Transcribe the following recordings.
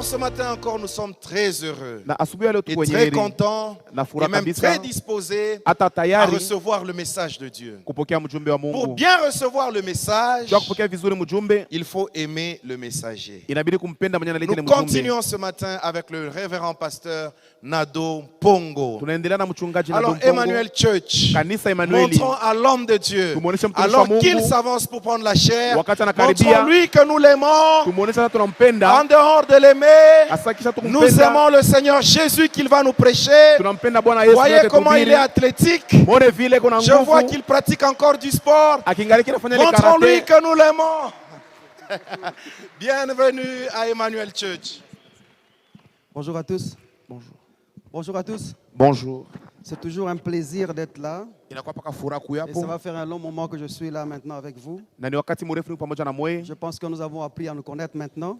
Alors ce matin encore, nous sommes très heureux et très contents et même très disposés à recevoir le message de Dieu. Pour bien recevoir le message, il faut aimer le messager. Nous continuons ce matin avec le révérend pasteur Nado Pongo. Alors Emmanuel Church, montrons à l'homme de Dieu, alors qu'il s'avance pour prendre la chair, montrons-lui que nous l'aimons. En dehors de l'aimer, nous aimons le Seigneur Jésus qu'il va nous prêcher. Voyez comment il est athlétique. Je vois qu'il pratique encore du sport. Montrons-lui que nous l'aimons. Bienvenue à Emmanuel Church. Bonjour à tous. Bonjour. Bonjour à tous. Bonjour. C'est toujours un plaisir d'être là. Et ça va faire un long moment que je suis là maintenant avec vous. Je pense que nous avons appris à nous connaître maintenant.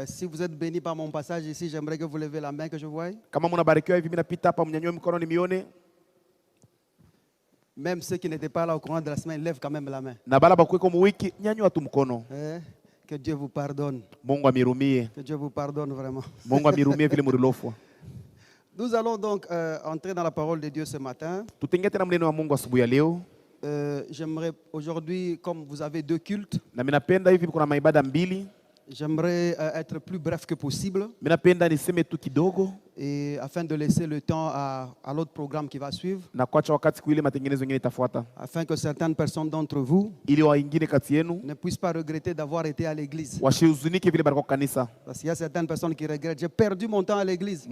Si vous êtes béni par mon passage ici, j'aimerais que vous levez la main que je voie. Même ceux qui n'étaient pas là au courant de la semaine, lèvent quand même la main. Que Dieu vous pardonne. Que Dieu vous pardonne vraiment. Nous allons donc entrer dans la parole de Dieu ce matin. J'aimerais aujourd'hui, comme vous avez deux cultes, j'aimerais être plus bref que possible. Et afin de laisser le temps à l'autre programme qui va suivre. Afin que certaines personnes d'entre vous ne puissent pas regretter d'avoir été à l'église. Parce qu'il y a certaines personnes qui regrettent. J'ai perdu mon temps à l'église.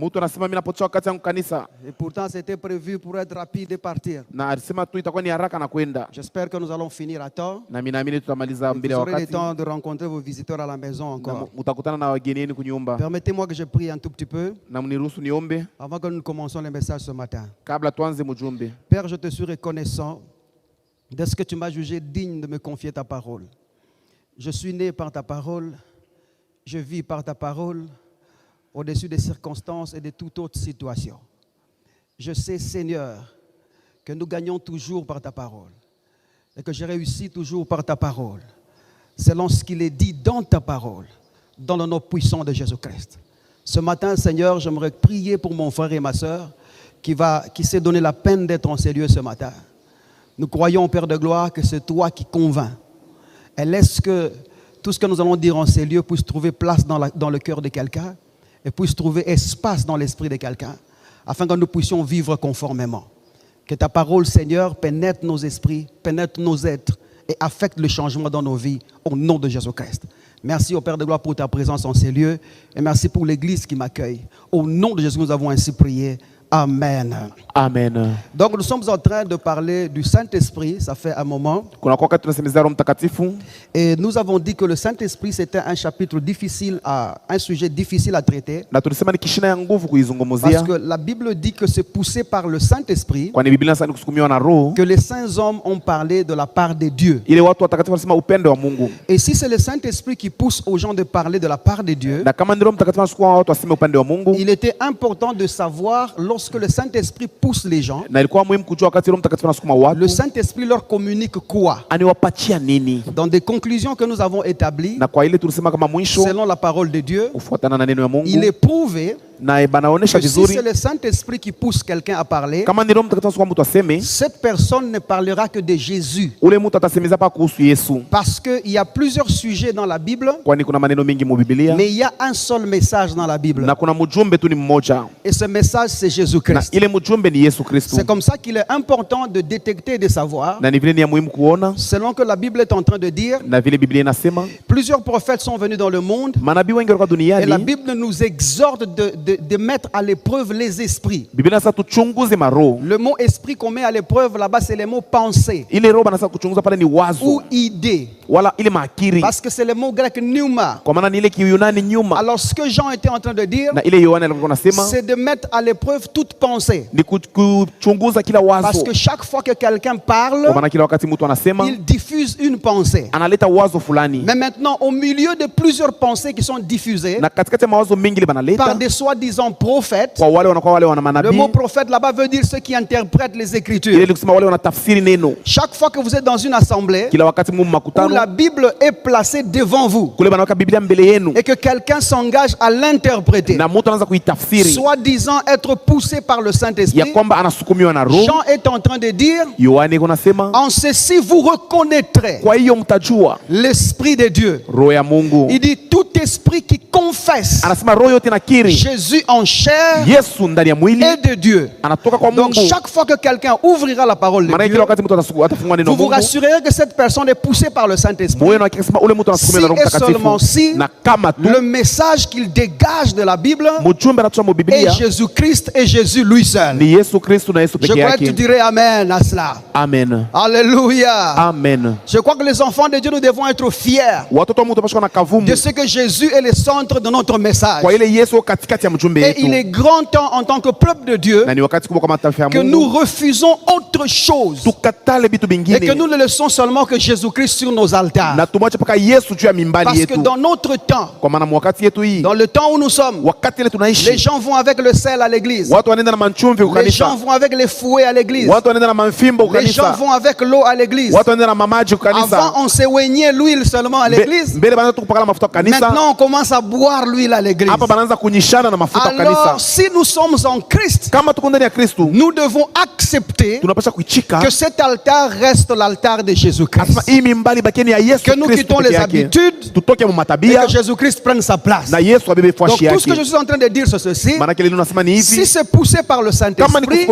Et pourtant c'était prévu pour être rapide et partir. J'espère que nous allons finir à temps. Vous aurez le temps de rencontrer vos visiteurs à la maison encore. Permettez-moi que je prie un tout petit peu avant que nous commencions le message ce matin. Père, je te suis reconnaissant de ce que tu m'as jugé digne de me confier ta parole. Je suis né par ta parole, je vis par ta parole, au-dessus des circonstances et de toute autre situation. Je sais, Seigneur, que nous gagnons toujours par ta parole et que je réussis toujours par ta parole, selon ce qu'il est dit dans ta parole, dans le nom puissant de Jésus-Christ. Ce matin, Seigneur, j'aimerais prier pour mon frère et ma soeur qui s'est donné la peine d'être en ces lieux ce matin. Nous croyons, Père de gloire, que c'est toi qui convaincs. Et laisse que tout ce que nous allons dire en ces lieux puisse trouver place dans le cœur de quelqu'un et puisse trouver espace dans l'esprit de quelqu'un, afin que nous puissions vivre conformément. Que ta parole, Seigneur, pénètre nos esprits, pénètre nos êtres et affecte le changement dans nos vies au nom de Jésus-Christ. Merci au Père de gloire pour ta présence en ces lieux et merci pour l'église qui m'accueille. Au nom de Jésus, nous avons ainsi prié. Amen. Amen. Donc nous sommes en train de parler du Saint-Esprit, ça fait un moment. Et nous avons dit que le Saint-Esprit c'était un chapitre difficile, un sujet difficile à traiter. Parce que la Bible dit que c'est poussé par le Saint-Esprit que les saints hommes ont parlé de la part de Dieu. Et si c'est le Saint-Esprit qui pousse aux gens de parler de la part de Dieu, il était important de savoir lorsque le Saint-Esprit pousse les gens, le Saint-Esprit leur communique quoi? Dans des conclusions que nous avons établies, selon la parole de Dieu, il est prouvé que si c'est le Saint-Esprit qui pousse quelqu'un à parler, cette personne ne parlera que de Jésus. Parce qu'il y a plusieurs sujets dans la Bible, mais il y a un seul message dans la Bible. Et ce message, c'est Jésus-Christ. C'est comme ça qu'il est important de détecter et de savoir, selon que la Bible est en train de dire, plusieurs prophètes sont venus dans le monde, et la Bible nous exhorte de mettre à l'épreuve les esprits. Le mot esprit qu'on met à l'épreuve là-bas, c'est le mot pensée ou idée. Parce que c'est le mot grec pneuma. Alors ce que Jean était en train de dire, c'est de mettre à l'épreuve toute pensée. Parce que chaque fois que quelqu'un parle, il diffuse une pensée. Mais maintenant, au milieu de plusieurs pensées qui sont diffusées par des soi-disant soi-disant prophètes, le mot prophète là-bas veut dire ceux qui interprètent les Écritures. Chaque fois que vous êtes dans une assemblée où la Bible est placée devant vous et que quelqu'un s'engage à l'interpréter, soi-disant être poussé par le Saint-Esprit, Jean est en train de dire, en ceci vous reconnaîtrez l'Esprit de Dieu. Il dit tout esprit qui confesse Jésus en chair est de Dieu. Donc chaque fois que quelqu'un ouvrira la parole de Dieu, vous vous rassurerez que cette personne est poussée par le Saint-Esprit. Si et seulement si le message qu'il dégage de la Bible est Jésus-Christ et Jésus lui seul. Je crois que tu dirais Amen à cela. Amen. Alléluia. Amen. Je crois que les enfants de Dieu, nous devons être fiers de ce que Jésus est le centre de notre message. Et il est grand temps en tant que peuple de Dieu que nous refusons autre chose et que nous ne laissons seulement que Jésus-Christ sur nos altars. Parce que dans notre temps, dans le temps où nous sommes, les gens vont avec le sel à l'église, les gens vont avec les fouets à l'église, les gens vont avec l'eau à l'église. Avant on s'éloignait l'huile seulement à l'église. Maintenant on commence à boire l'huile à l'église. Alors si nous sommes en Christ, nous devons accepter que cet altar reste l'altar de Jésus-Christ, que nous quittons les habitudes et que Jésus-Christ prenne sa place. Donc tout ce que je suis en train de dire c'est ceci: si c'est poussé par le Saint-Esprit,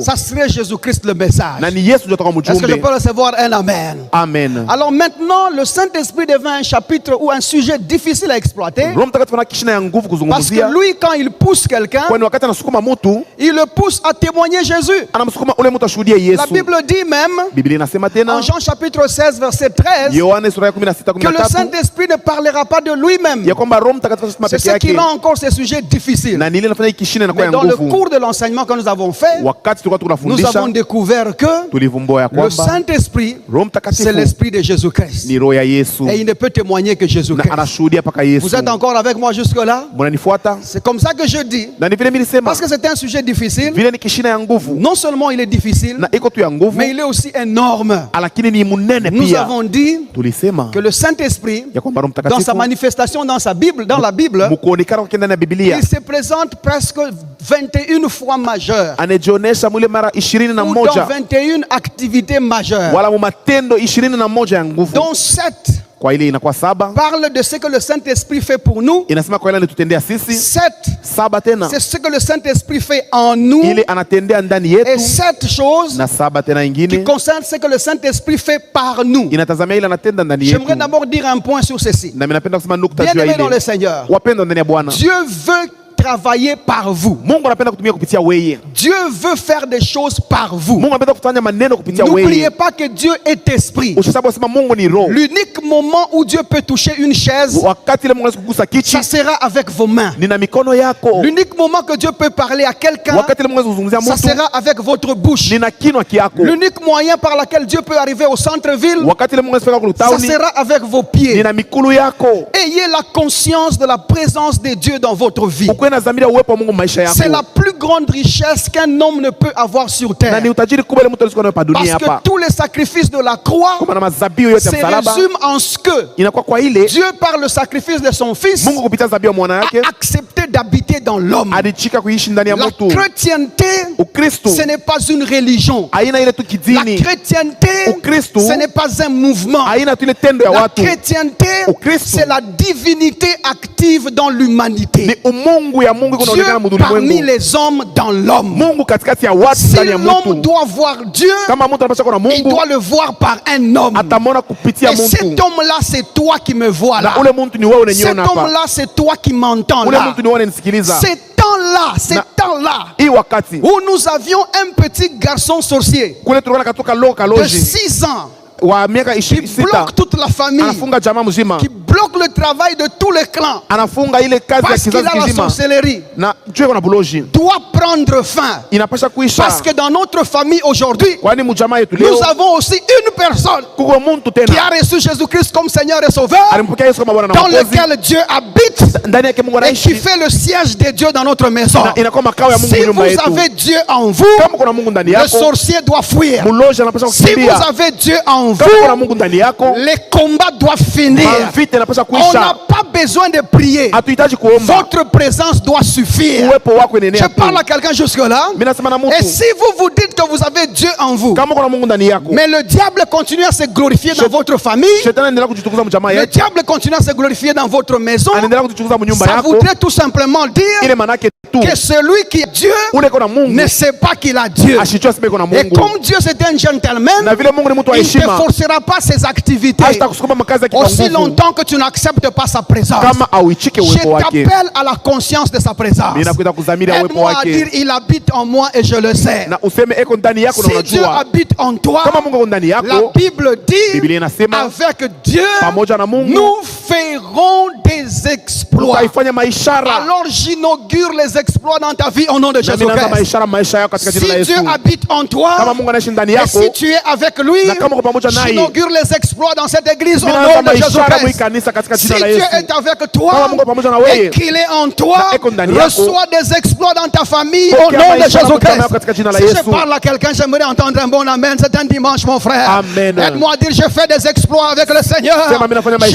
ça serait Jésus-Christ le message. Est-ce que je peux recevoir un amen? Amen. Alors maintenant le Saint-Esprit devient un chapitre ou un sujet difficile à exploiter, parce que lui quand il pousse quelqu'un, il le pousse à témoigner Jésus. La Bible dit même en Jean chapitre 16 verset 13 que le Saint-Esprit ne parlera pas de lui-même. C'est ce qui rend encore ce sujet difficile. Mais dans le cours de l'enseignement que nous avons fait, nous avons découvert que le Saint-Esprit c'est l'Esprit de Jésus-Christ et il ne peut témoigner que Jésus-Christ. Vous êtes encore avec moi jusque là? C'est comme ça que je dis, parce que c'est un sujet difficile. Non seulement il est difficile, mais il est aussi énorme. Nous avons dit que le Saint-Esprit, dans sa manifestation dans la Bible, il se présente presque 21 fois majeur, ou dans 21 activités majeures, dont 7 parle de ce que le Saint-Esprit fait pour nous. 7, c'est ce que le Saint-Esprit fait en nous. Et 7 choses qui concernent ce que le Saint-Esprit fait par nous. J'aimerais d'abord dire un point sur ceci. Bien-aimés dans le Seigneur, Dieu veut travailler par vous. Dieu veut faire des choses par vous. N'oubliez pas que Dieu est esprit. L'unique moment où Dieu peut toucher une chaise, ça sera avec vos mains. L'unique moment que Dieu peut parler à quelqu'un, ça sera avec votre bouche. L'unique moyen par lequel Dieu peut arriver au centre-ville, ça sera avec vos pieds. Ayez la conscience de la présence de Dieu dans votre vie. C'est la plus grande richesse qu'un homme ne peut avoir sur terre. Parce que tous les sacrifices de la croix se résument en ce que Dieu, par le sacrifice de son Fils, a accepté d'habiter dans l'homme. La chrétienté, ce n'est pas une religion. La chrétienté, ce n'est pas un mouvement. La chrétienté, c'est la divinité active dans l'humanité. Dieu parmi les hommes dans l'homme. Si l'homme doit voir Dieu, il doit le voir par un homme. Et cet homme-là, c'est toi qui me vois là. Cet homme-là, c'est toi qui m'entends là. Ces temps-là, où nous avions un petit garçon sorcier de 6 ans, qui bloque toute la famille, qui bloque le travail de tous les clans, parce qu'il a la sorcellerie, doit prendre fin. Parce que dans notre famille aujourd'hui, nous avons aussi une personne qui a reçu Jésus-Christ comme Seigneur et Sauveur, dans lequel Dieu habite et qui fait le siège de Dieu dans notre maison. Si vous avez Dieu en vous, le sorcier doit fuir. Si vous avez Dieu en vous, les combats doivent finir. On n'a pas besoin de prier. Votre présence doit suffire. Je parle à quelqu'un jusque-là. Et si vous dites que vous avez Dieu en vous, mais le diable continue à se glorifier dans votre famille, le diable continue à se glorifier dans votre maison, ça voudrait tout simplement dire que celui qui est Dieu ne sait pas qu'il a Dieu. Et comme Dieu c'est un gentleman, il ne forcera pas ses activités aussi longtemps que tu n'acceptes pas sa présence. Je t'appelle à la conscience de sa présence. Aide-moi à dire il habite en moi et je le sais. Si Dieu habite en toi, la Bible dit avec Dieu nous ferons des exploits. Alors j'inaugure les exploits dans ta vie au nom de Jésus-Christ. Si Dieu habite en toi et si tu es avec lui, j'inaugure les exploits dans cette église au nom de Jésus-Christ. Si Dieu est avec toi et qu'il est en toi, reçois des exploits dans ta famille au nom de Jésus-Christ. Si je parle à quelqu'un, j'aimerais entendre un bon amen. C'est un dimanche, mon frère. Aide-moi à dire je fais des exploits avec le Seigneur. Je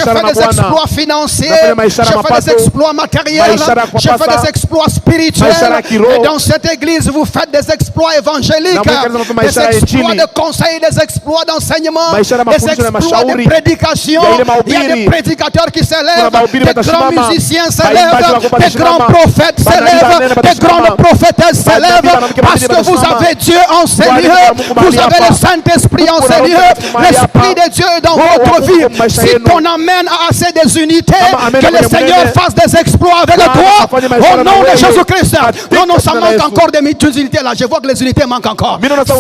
fais des exploits financiers. Je fais des exploits matériels. Je fais des exploits spirituels. Et dans cette église, vous faites des exploits évangéliques, des exploits de conseil, des exploits d'enseignement, des exploits de prédication. Il y a des prédicateurs qui s'élèvent, des grands musiciens s'élèvent, des grands prophètes s'élèvent, des grandes prophétesses s'élèvent, parce que vous avez Dieu en ces lieux, vous avez le Saint-Esprit en ces lieux, l'Esprit de Dieu est dans votre vie. Si ton amen a assez des unités, que le Seigneur fasse des exploits avec toi, au nom de Jésus-Christ. Non, ça manque encore des unités là. Je vois que les unités manquent encore.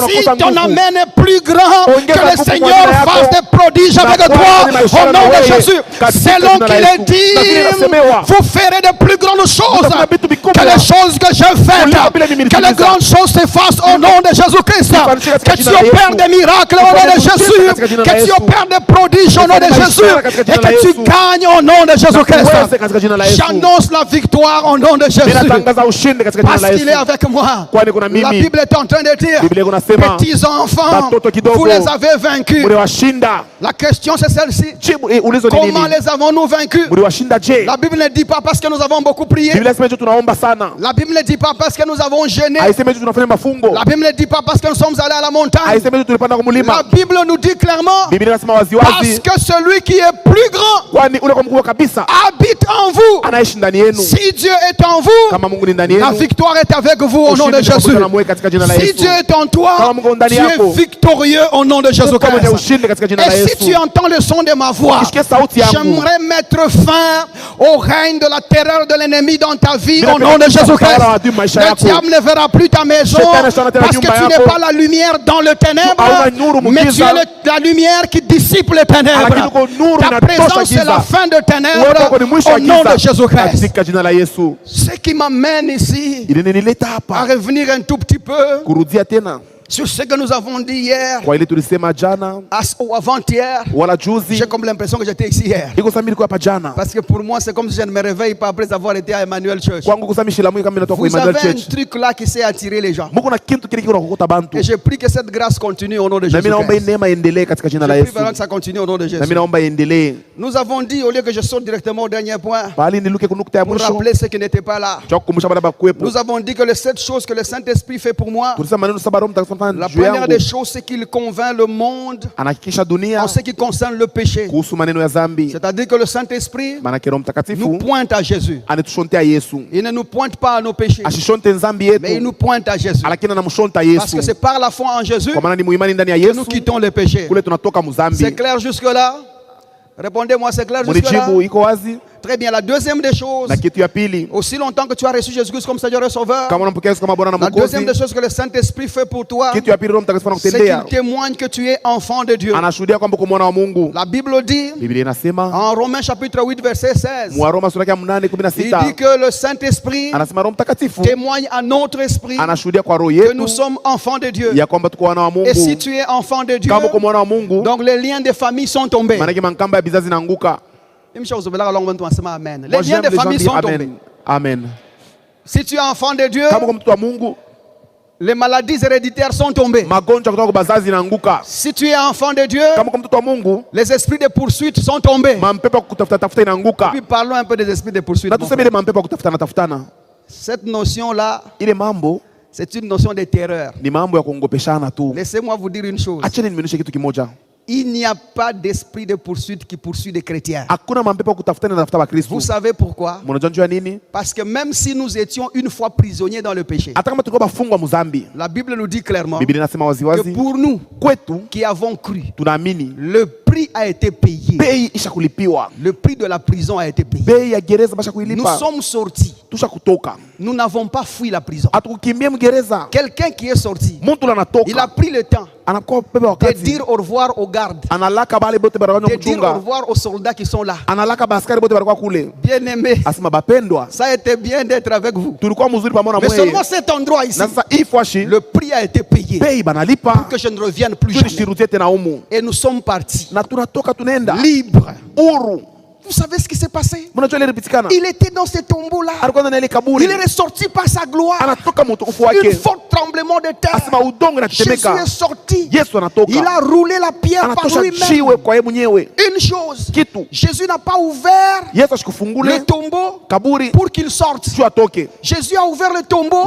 Si ton amen est plus grand, que le Seigneur fasse des prodiges avec toi, au nom de Jésus. Selon qu'il est dit, vous ferez de plus grandes choses que les choses que je fais. Que les grandes choses s'effacent au nom de Jésus-Christ. Que tu opères des miracles au nom de Jésus. Que tu opères des prodiges au nom de Jésus. Et que tu gagnes au nom de Jésus-Christ. J'annonce la victoire au nom de Jésus. Parce qu'il est avec moi. La Bible est en train de dire, petits enfants, vous les avez vaincus. La question c'est celle-ci. Comment les avons-nous vaincus? La Bible ne dit pas parce que nous avons beaucoup prié. La Bible ne dit pas parce que nous avons jeûné. La Bible ne dit pas parce que nous sommes allés à la montagne. La Bible nous dit clairement, parce que celui qui est plus grand habite en vous. Si Dieu est en vous, la victoire est avec vous au nom de Jésus. Si Dieu est en toi, tu es victorieux au nom de Jésus-Christ. Et si tu entends le son de ma voix, j'aimerais mettre fin au règne de la terreur de l'ennemi dans ta vie au nom de Jésus-Christ. Le diable ne verra plus ta maison parce que tu n'es pas la lumière dans le ténèbre, mais tu es la lumière qui dissipe les ténèbres. Ta présence c'est la fin de ténèbres au nom de Jésus-Christ. Ce qui m'amène ici à revenir un tout petit peu sur ce que nous avons dit hier ou avant-hier. J'ai comme l'impression que j'étais ici hier. Parce que pour moi c'est comme si je ne me réveille pas après avoir été à Emmanuel Church. Vous avez un truc là qui s'est attiré les gens. Et je prie que cette grâce continue au nom de Jésus. Je prie vraiment que ça continue au nom de Jésus. Nous avons dit, au lieu que je saute directement au dernier point, pour rappeler ceux qui n'étaient pas là, nous avons dit que les 7 choses que le Saint-Esprit fait pour moi, la première des choses, c'est qu'il convainc le monde en ce qui concerne le péché. C'est-à-dire que le Saint-Esprit nous pointe à Jésus. Il ne nous pointe pas à nos péchés, mais il nous pointe à Jésus. Parce que c'est par la foi en Jésus que nous quittons les péchés. C'est clair jusque-là? Répondez-moi, c'est clair jusque-là? Très bien. La deuxième des choses, aussi longtemps que tu as reçu Jésus-Christ comme Seigneur et Sauveur, la deuxième des choses que le Saint-Esprit fait pour toi, c'est qu'il témoigne que tu es enfant de Dieu. La Bible dit, en Romains chapitre 8, verset 16, il dit que le Saint-Esprit témoigne à notre esprit que nous sommes enfants de Dieu. Et si tu es enfant de Dieu, donc les liens de famille sont tombés. Les liens de famille sont tombés. Amen. Si tu es enfant de Dieu, les maladies héréditaires sont tombées. Si tu es enfant de Dieu, les esprits de poursuite sont tombés. Et puis parlons un peu des esprits de poursuite. Cette notion-là, c'est une notion de terreur. Laissez-moi vous dire une chose. Il n'y a pas d'esprit de poursuite qui poursuit des chrétiens. Vous savez pourquoi? Parce que même si nous étions une fois prisonniers dans le péché, la Bible nous dit clairement que pour nous qui avons cru, le prix a été payé. Le prix de la prison a été payé. Nous sommes sortis. Nous n'avons pas fui la prison. Quelqu'un qui est sorti, il a pris le temps de dire au revoir aux gardes, de dire au revoir aux soldats qui sont là. Bien aimé, ça a été bien d'être avec vous. Mais seulement cet endroit ici, le prix a été payé pour que je ne revienne plus jamais. Et nous sommes partis libres. Vous savez ce qui s'est passé? Il était dans ce tombeau-là. Il est ressorti par sa gloire. Un fort tremblement de terre. Jésus est sorti. Il a roulé la pierre par lui-même. Une chose, Jésus n'a pas ouvert le tombeau pour qu'il sorte. Jésus a ouvert le tombeau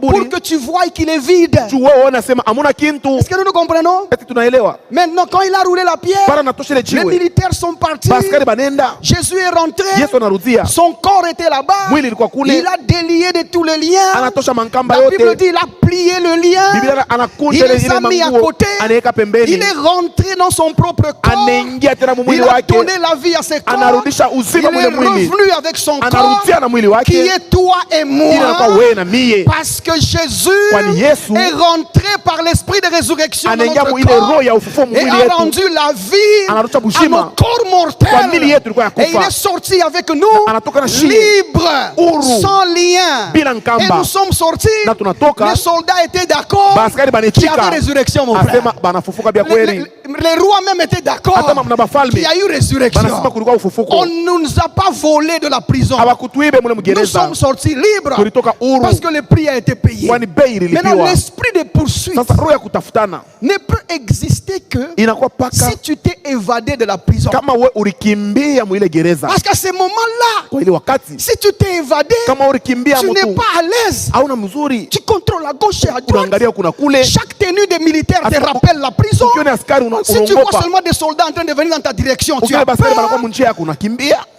pour que tu vois qu'il est vide. Est-ce que nous nous comprenons? Maintenant, quand il a roulé la pierre, les militaires sont partis. Jésus est rentré, son corps était là-bas, il a délié de tous les liens. La Bible dit il a plié le lien, il les a mis à côté, il est rentré dans son propre corps, il a donné la vie à ses corps, il est revenu avec son corps qui est toi et moi, parce que Jésus est rentré par l'esprit de résurrection dans notre corps et a rendu la vie à nos corps mortels. Et il est sorti avec nous, libre, sans lien. Et nous sommes sortis. Les soldats étaient d'accord qu'il y avait résurrection, mon frère. Les rois même étaient d'accord qu'il y a eu résurrection. On ne nous a pas volé de la prison. Nous sommes sortis libres parce que le prix a été payé. Maintenant, l'esprit de poursuite ne peut exister que si tu t'es évadé de la prison. Parce qu'à ce moment-là, si tu t'es évadé, tu n'es pas à l'aise. Tu contrôles à gauche et à droite. Chaque tenue des militaires te rappelle la prison. Si tu vois seulement des soldats en train de venir dans ta direction, tu as peur.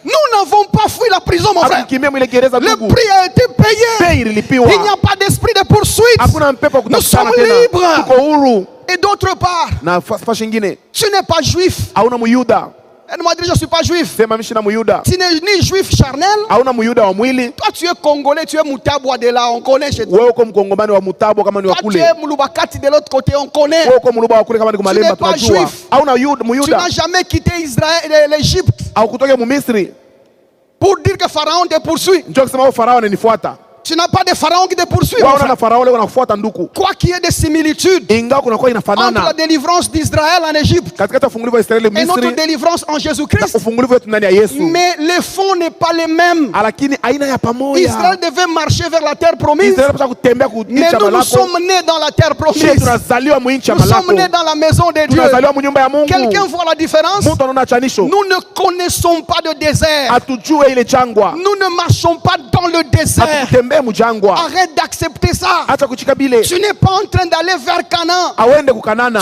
Nous n'avons pas fui la prison, mon frère. Le prix a été payé. Il n'y a pas d'esprit de poursuite. Nous sommes libres. Et d'autre part, tu n'es pas juif. Elle m'a dit je ne suis pas juif. Tu n'es ni juif charnel. Toi tu es congolais, tu es Mutabwa de là, on connaît chez toi. Toi tu es Moulubakati de l'autre côté, on connaît. Tu n'es pas juif. Tu n'as jamais quitté Israël, l'Égypte pour dire que Pharaon te poursuit. Tu n'as pas de pharaon qui te poursuit. Quoi qu'il y ait des similitudes entre la délivrance d'Israël en Égypte et notre délivrance en Jésus-Christ, mais les fonds n'est pas les mêmes. Israël devait marcher vers la terre promise, mais nous sommes nés dans la terre promise. Nous sommes nés dans la maison de Dieu. Quelqu'un voit la différence? Nous ne connaissons pas de désert. Nous ne marchons pas dans le désert. Arrête d'accepter ça. Tu n'es pas en train d'aller vers Canaan.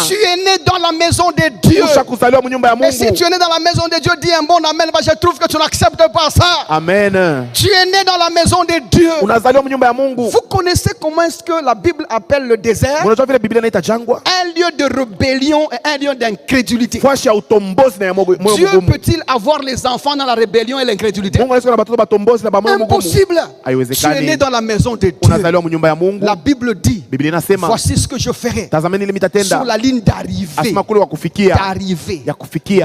Tu es né dans la maison de Dieu. Et si tu es né dans la maison de Dieu, dis un bon amen. Je trouve que tu n'acceptes pas ça. Amen. Tu es né dans la maison de Dieu. Vous connaissez comment est-ce que la Bible appelle le désert? Un lieu de rébellion et un lieu d'incrédulité. Dieu peut-il avoir les enfants dans la rébellion et l'incrédulité? Impossible. Tu es né dans la maison de Dieu. La Bible dit, voici ce que je ferai sur la ligne d'arrivée.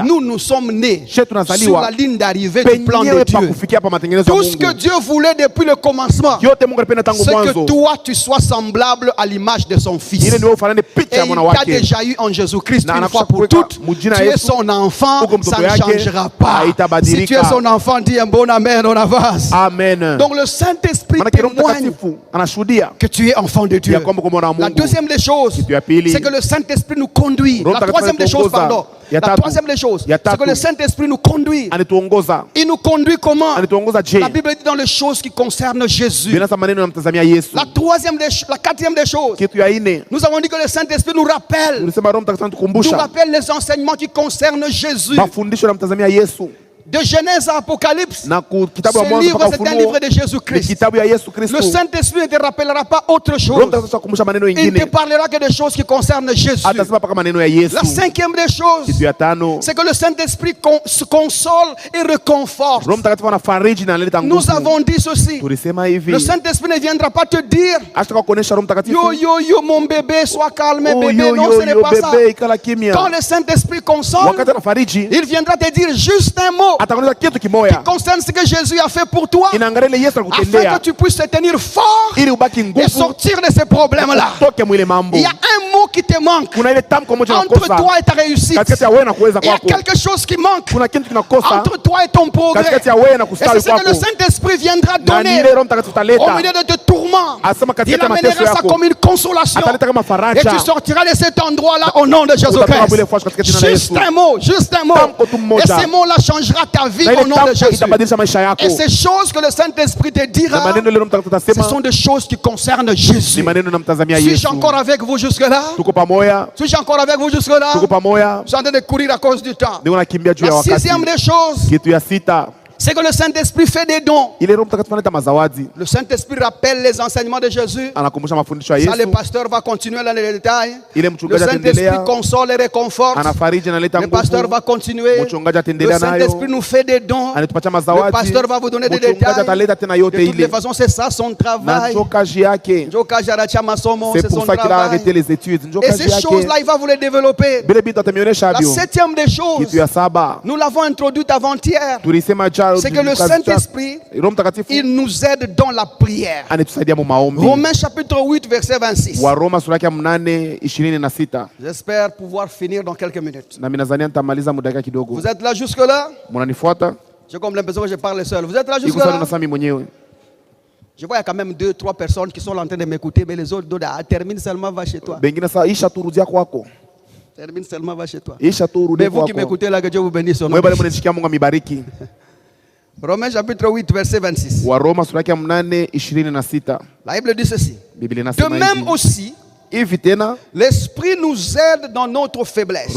Nous sommes nés sur la ligne d'arrivée du plan de Dieu. Tout ce que Dieu voulait depuis le commencement, c'est que toi tu sois semblable à l'image de son Fils. Et il t'a déjà eu en Jésus-Christ une fois pour toutes. Tu es son enfant, ça ne changera pas. Si tu es son enfant, dis un bon amen, on avance. Amen. Donc le Saint-Esprit témoigne que tu es enfant de Dieu. La deuxième des choses, c'est que le Saint-Esprit nous conduit. La troisième des choses, pardon. La troisième des choses, c'est que le Saint-Esprit nous conduit. Il nous conduit comment? La Bible dit dans les choses qui concernent Jésus. La quatrième des choses, nous avons dit que le Saint-Esprit nous rappelle les enseignements qui concernent Jésus. De Genèse à Apocalypse, ce livre c'est un livre de Jésus-Christ. Le Saint-Esprit ne te rappellera pas autre chose. Il ne te parlera que des choses qui concernent Jésus. La cinquième des choses, c'est que le Saint-Esprit se console et réconforte. Nous avons dit ceci. Le Saint-Esprit ne viendra pas te dire yo mon bébé, sois calme bébé. Non, ce n'est pas ça. Quand le Saint-Esprit console, il viendra te dire juste un mot qui concerne ce que Jésus a fait pour toi, afin que tu puisses te tenir fort et sortir de ces problèmes-là. Il y a un mot qui te manque entre toi et ta réussite. Il y a quelque chose qui manque entre toi et ton progrès. Et c'est ce que le Saint-Esprit viendra donner au milieu de tes tourments. Il amènera ça comme une consolation. Et tu sortiras de cet endroit-là au nom de Jésus-Christ. Juste un mot. Et ce mot-là changera ta vie au nom de Jésus. Et ces choses que le Saint-Esprit te dira, ce sont des choses qui concernent Jésus. Suis-je encore avec vous jusque-là? Suis-je encore avec vous jusque-là? Je suis en train de courir à cause du temps. La sixième des choses, c'est que le Saint-Esprit fait des dons. Le Saint-Esprit rappelle les enseignements de Jésus. Ça, le pasteur va continuer dans les détails. Le Saint-Esprit console et réconforte. Le pasteur va continuer. Le Saint-Esprit nous fait des dons. Le pasteur va vous donner des détails. De toutes les façons, c'est ça son travail. C'est son travail. Et ces choses-là, il va vous les développer. La septième des choses, nous l'avons introduite avant-hier. C'est que le Saint-Esprit, il nous aide dans la prière. Romains chapitre 8, verset 26. J'espère pouvoir finir dans quelques minutes. Vous êtes là jusque-là? J'ai comme l'impression que je parle seul. Vous êtes là jusque-là? Je vois qu'il y a quand même 2-3 personnes qui sont en train de m'écouter, mais les autres, termine seulement, va chez toi. Termine seulement, va chez toi. Mais vous qui m'écoutez là, que Dieu vous bénisse. Romains chapitre 8, verset 26. La Bible dit ceci. De même aussi, l'Esprit nous aide dans notre faiblesse.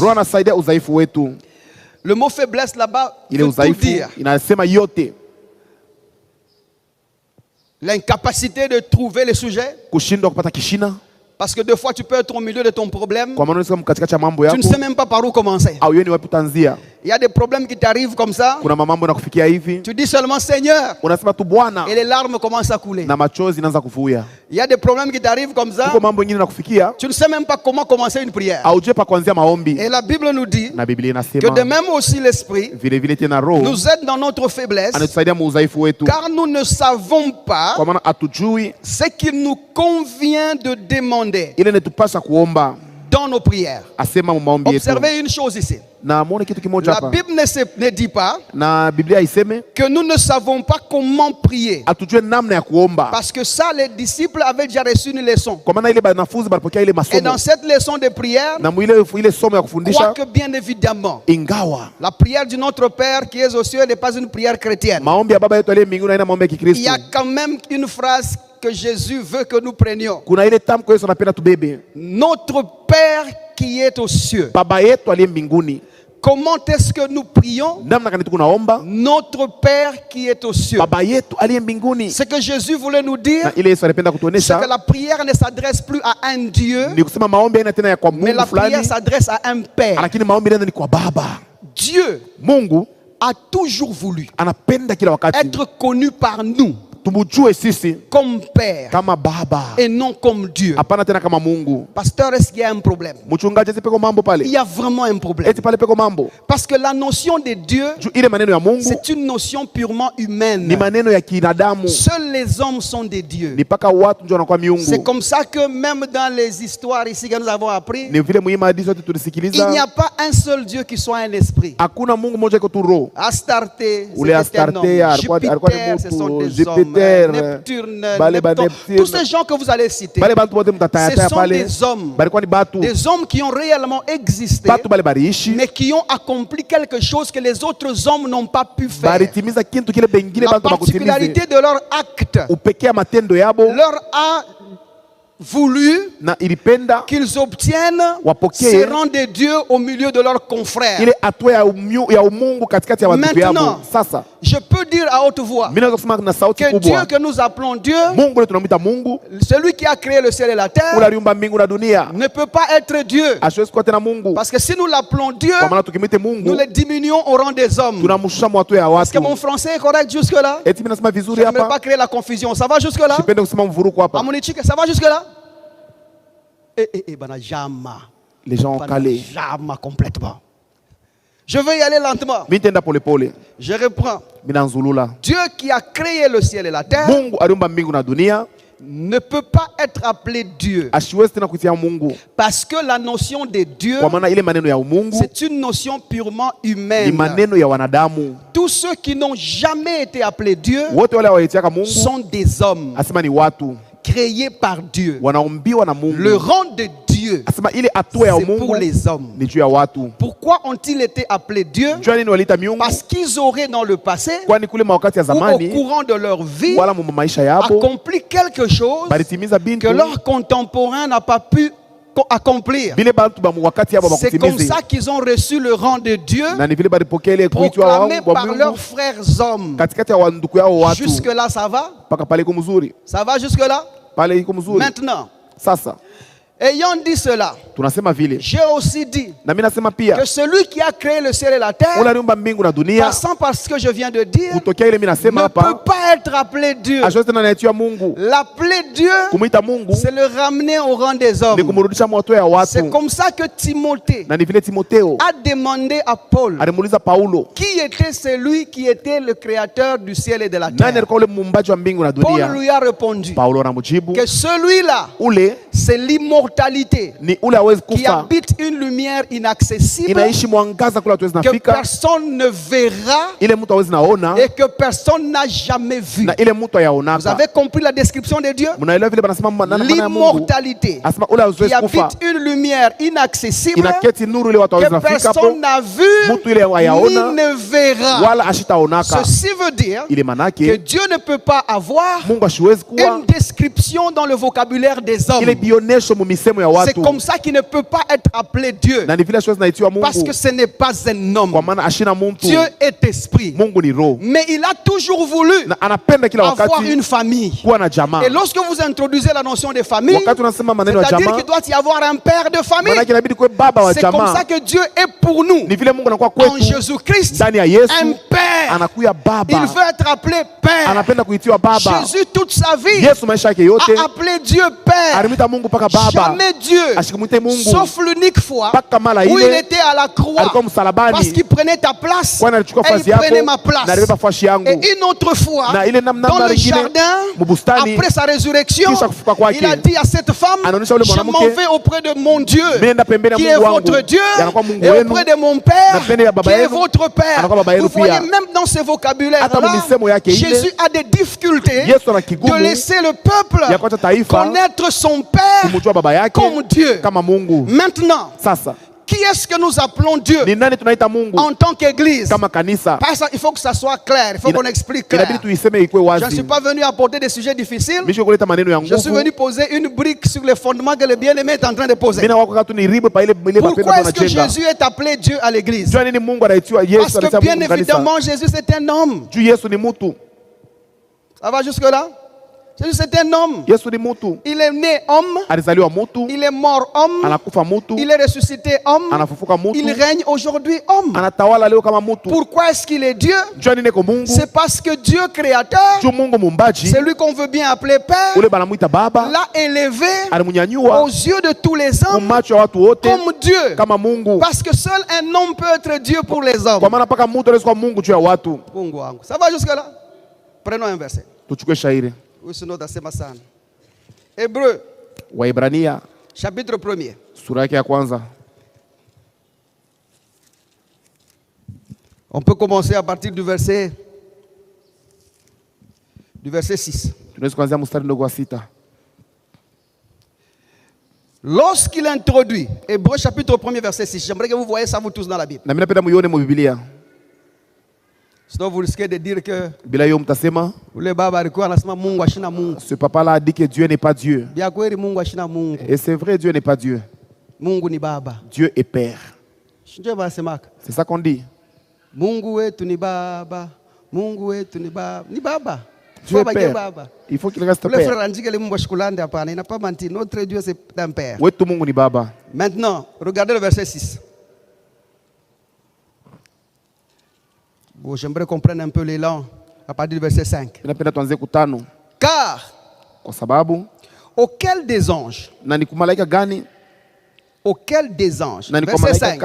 Le mot faiblesse là-bas veut tout dire. L'incapacité de trouver les sujets. Parce que des fois, tu peux être au milieu de ton problème. Tu ne sais même pas par où commencer. Il y a des problèmes qui t'arrivent comme ça. Tu dis seulement Seigneur. Et les larmes commencent à couler. Il y a des problèmes qui t'arrivent comme ça. Tu ne sais même pas comment commencer une prière. Et la Bible nous dit que de même aussi l'Esprit nous aide dans notre faiblesse. Car nous ne savons pas ce qu'il nous convient de demander dans nos prières. Observez une chose ici. La Bible ne dit pas que nous ne savons pas comment prier. Parce que ça, les disciples avaient déjà reçu une leçon. Et dans cette leçon de prière, quoique bien évidemment, la prière de notre Père qui est aux cieux n'est pas une prière chrétienne. Il y a quand même une phrase que Jésus veut que nous prenions. Notre Père qui est aux cieux. Comment est-ce que nous prions? Notre Père qui est aux cieux. Ce que Jésus voulait nous dire, c'est que la prière ne s'adresse plus à un Dieu, mais la prière s'adresse à un Père. Dieu a toujours voulu être connu par nous comme Père et non comme Dieu. Pasteur, est-ce qu'il y a un problème? Il y a vraiment un problème. Parce que la notion de Dieu, c'est une notion purement humaine. Seuls les hommes sont des dieux. C'est comme ça que même dans les histoires ici que nous avons appris, il n'y a pas un seul Dieu qui soit un esprit. Astarté, c'est un homme. Jupiter, ce sont des hommes. Neptune, tous ces gens que vous allez citer, ce sont des hommes qui ont réellement existé, mais qui ont accompli quelque chose que les autres hommes n'ont pas pu faire. La particularité de leur acte leur a voulu qu'ils obtiennent ce rang de Dieu au milieu de leurs confrères. Maintenant, je peux dire à haute voix que Dieu que nous appelons Dieu, celui qui a créé le ciel et la terre, ne peut pas être Dieu. Parce que si nous l'appelons Dieu, nous le diminuons au rang des hommes. Est-ce que mon français est correct jusque-là? Je ne vais pas créer la confusion. Ça va jusque-là? Ça va jusque-là? Les gens ont calé. Complètement. Je vais y aller lentement. Je reprends. Dieu qui a créé le ciel et la terre ne peut pas être appelé Dieu. Parce que la notion de Dieu, c'est une notion purement humaine. Tous ceux qui n'ont jamais été appelés Dieu sont des hommes créés par Dieu. Le rang de Dieu, c'est pour les hommes. Pourquoi ont-ils été appelés Dieu? Parce qu'ils auraient dans le passé ou au courant de leur vie accompli quelque chose que leur contemporain n'a pas pu accomplir. C'est comme ça qu'ils ont reçu le rang de Dieu proclamé par leurs frères hommes. Jusque-là, ça va? Ça va jusque-là? Maintenant, ayant dit cela, j'ai aussi dit que celui qui a créé le ciel et la terre, passant par ce que je viens de dire, ne peut pas être appelé Dieu. L'appeler Dieu, c'est le ramener au rang des hommes. C'est comme ça que Timothée a demandé à Paul qui était celui qui était le créateur du ciel et de la terre. Paul lui a répondu que celui-là, c'est l'immortalité qui habite une lumière inaccessible que personne ne verra et que personne n'a jamais vu. Vous avez compris la description de Dieu? L'immortalité qui habite une lumière inaccessible que personne n'a vu ni ne verra. Ceci veut dire que Dieu ne peut pas avoir une description dans le vocabulaire des hommes. C'est comme ça qu'il ne peut pas être appelé Dieu. Parce que ce n'est pas un homme. Dieu est esprit. Mais il a toujours voulu avoir une famille. Et lorsque vous introduisez la notion de famille, c'est-à-dire qu'il doit y avoir un père de famille. C'est comme ça que Dieu est pour nous. En Jésus-Christ, un père. Il veut être appelé Père. Jésus, toute sa vie, a appelé Dieu Père. Jamais Dieu, sauf l'unique fois où il était à la croix, parce qu'il prenait ta place et il prenait ma place. Et une autre fois, dans le jardin, après sa résurrection, il a dit à cette femme, je m'en vais auprès de mon Dieu, qui est votre Dieu, et auprès de mon Père, qui est votre Père. Vous voyez, même dans ce vocabulaire-là, Jésus a des difficultés de laisser le peuple connaître son Père comme Dieu. Maintenant, qui est-ce que nous appelons Dieu en tant qu'Église? Il faut que ça soit clair, il faut qu'on explique clair. Je ne suis pas venu apporter des sujets difficiles. Je suis venu poser une brique sur les fondements que le bien-aimé est en train de poser. Pourquoi est-ce que Jésus est appelé Dieu à l'Église? Parce que bien évidemment, Jésus c'est un homme. Ça va jusque là? Jésus c'est un homme. Il est né homme. Il est mort homme. Il est ressuscité homme. Il règne aujourd'hui homme. Pourquoi est-ce qu'il est Dieu? C'est parce que Dieu créateur, c'est lui qu'on veut bien appeler Père, l'a élevé aux yeux de tous les hommes comme Dieu. Parce que seul un homme peut être Dieu pour les hommes. Ça va jusque là? Prenons un verset. Hébreu chapitre 1er. On peut commencer à partir du verset 6. Lorsqu'il introduit, Hébreu chapitre 1er verset 6, j'aimerais que vous voyez ça vous tous dans la Bible. Sinon vous risquez de dire que ce papa-là a dit que Dieu n'est pas Dieu. Et c'est vrai, Dieu n'est pas Dieu. Dieu est Père. C'est ça qu'on dit. Dieu est Père. Il faut qu'il reste Père. Il n'a pas menti. Notre Dieu c'est un Père. Maintenant, regardez le verset 6. Bon, j'aimerais qu'on prenne un peu l'élan à partir du verset 5. Car auquel des anges, verset 5,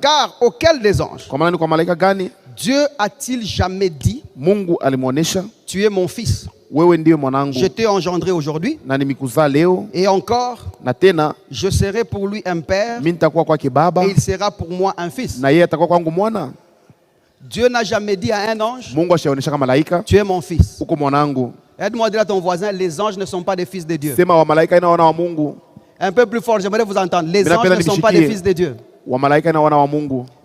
car auquel des anges, Dieu a-t-il jamais dit, tu es mon fils, je t'ai engendré aujourd'hui, et encore, je serai pour lui un père, et il sera pour moi un fils. Dieu n'a jamais dit à un ange, tu es mon fils. Aide-moi à dire à ton voisin, les anges ne sont pas des fils de Dieu. Un peu plus fort, j'aimerais vous entendre. Les anges ne sont pas des fils de Dieu.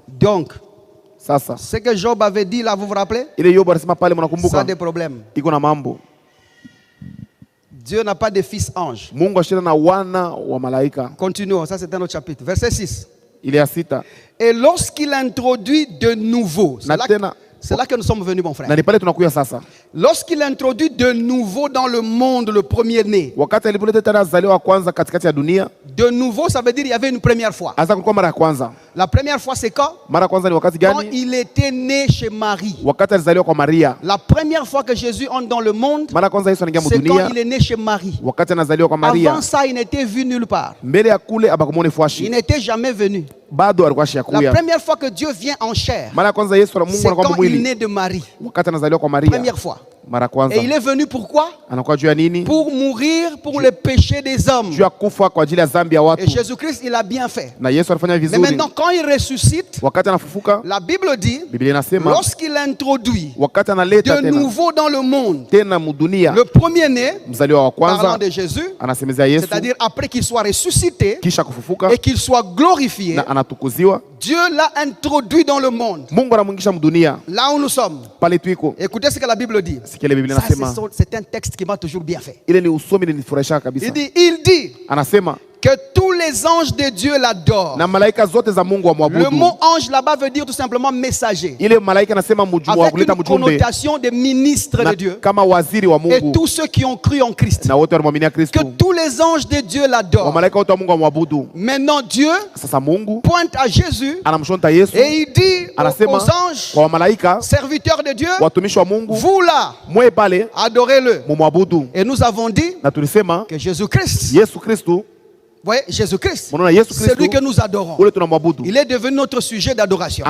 Donc, ce que Job avait dit là, vous vous rappelez? Ça a des problèmes. Dieu n'a pas de fils ange. Continuons, ça c'est un autre chapitre. Verset 6. Et lorsqu'il introduit de nouveau, c'est là que nous sommes venus, mon frère. Lorsqu'il introduit de nouveau dans le monde le premier-né, de nouveau, ça veut dire qu'il y avait une première fois. La première fois, c'est quand? Quand il était né chez Marie. La première fois que Jésus entre dans le monde, c'est quand il est né chez Marie. Avant ça, il n'était vu nulle part. Il n'était jamais venu. La première fois que Dieu vient en chair, c'est quand il est né de Marie. Première fois. Et il est venu pourquoi? Pour mourir pour les péchés des hommes. Et Jésus-Christ, il a bien fait. Mais maintenant, quand il ressuscite, la Bible dit, lorsqu'il introduit de nouveau dans le monde le premier-né, parlant de Jésus, c'est-à-dire après qu'il soit ressuscité et qu'il soit glorifié, Dieu l'a introduit dans le monde. Là où nous sommes. Écoutez ce que la Bible dit. C'est un texte qui m'a toujours bien fait. Il dit que tous les anges de Dieu l'adorent. Le mot ange là-bas veut dire tout simplement messager. Avec une connotation de ministre de Dieu. Et tous ceux qui ont cru en Christ. Que tous les anges de Dieu l'adorent. Maintenant Dieu pointe à Jésus et il dit aux anges, serviteurs de Dieu, vous là, adorez-le. Et nous avons dit que Jésus-Christ, voyez, Jésus-Christ, c'est lui que nous adorons. Il est devenu notre sujet d'adoration.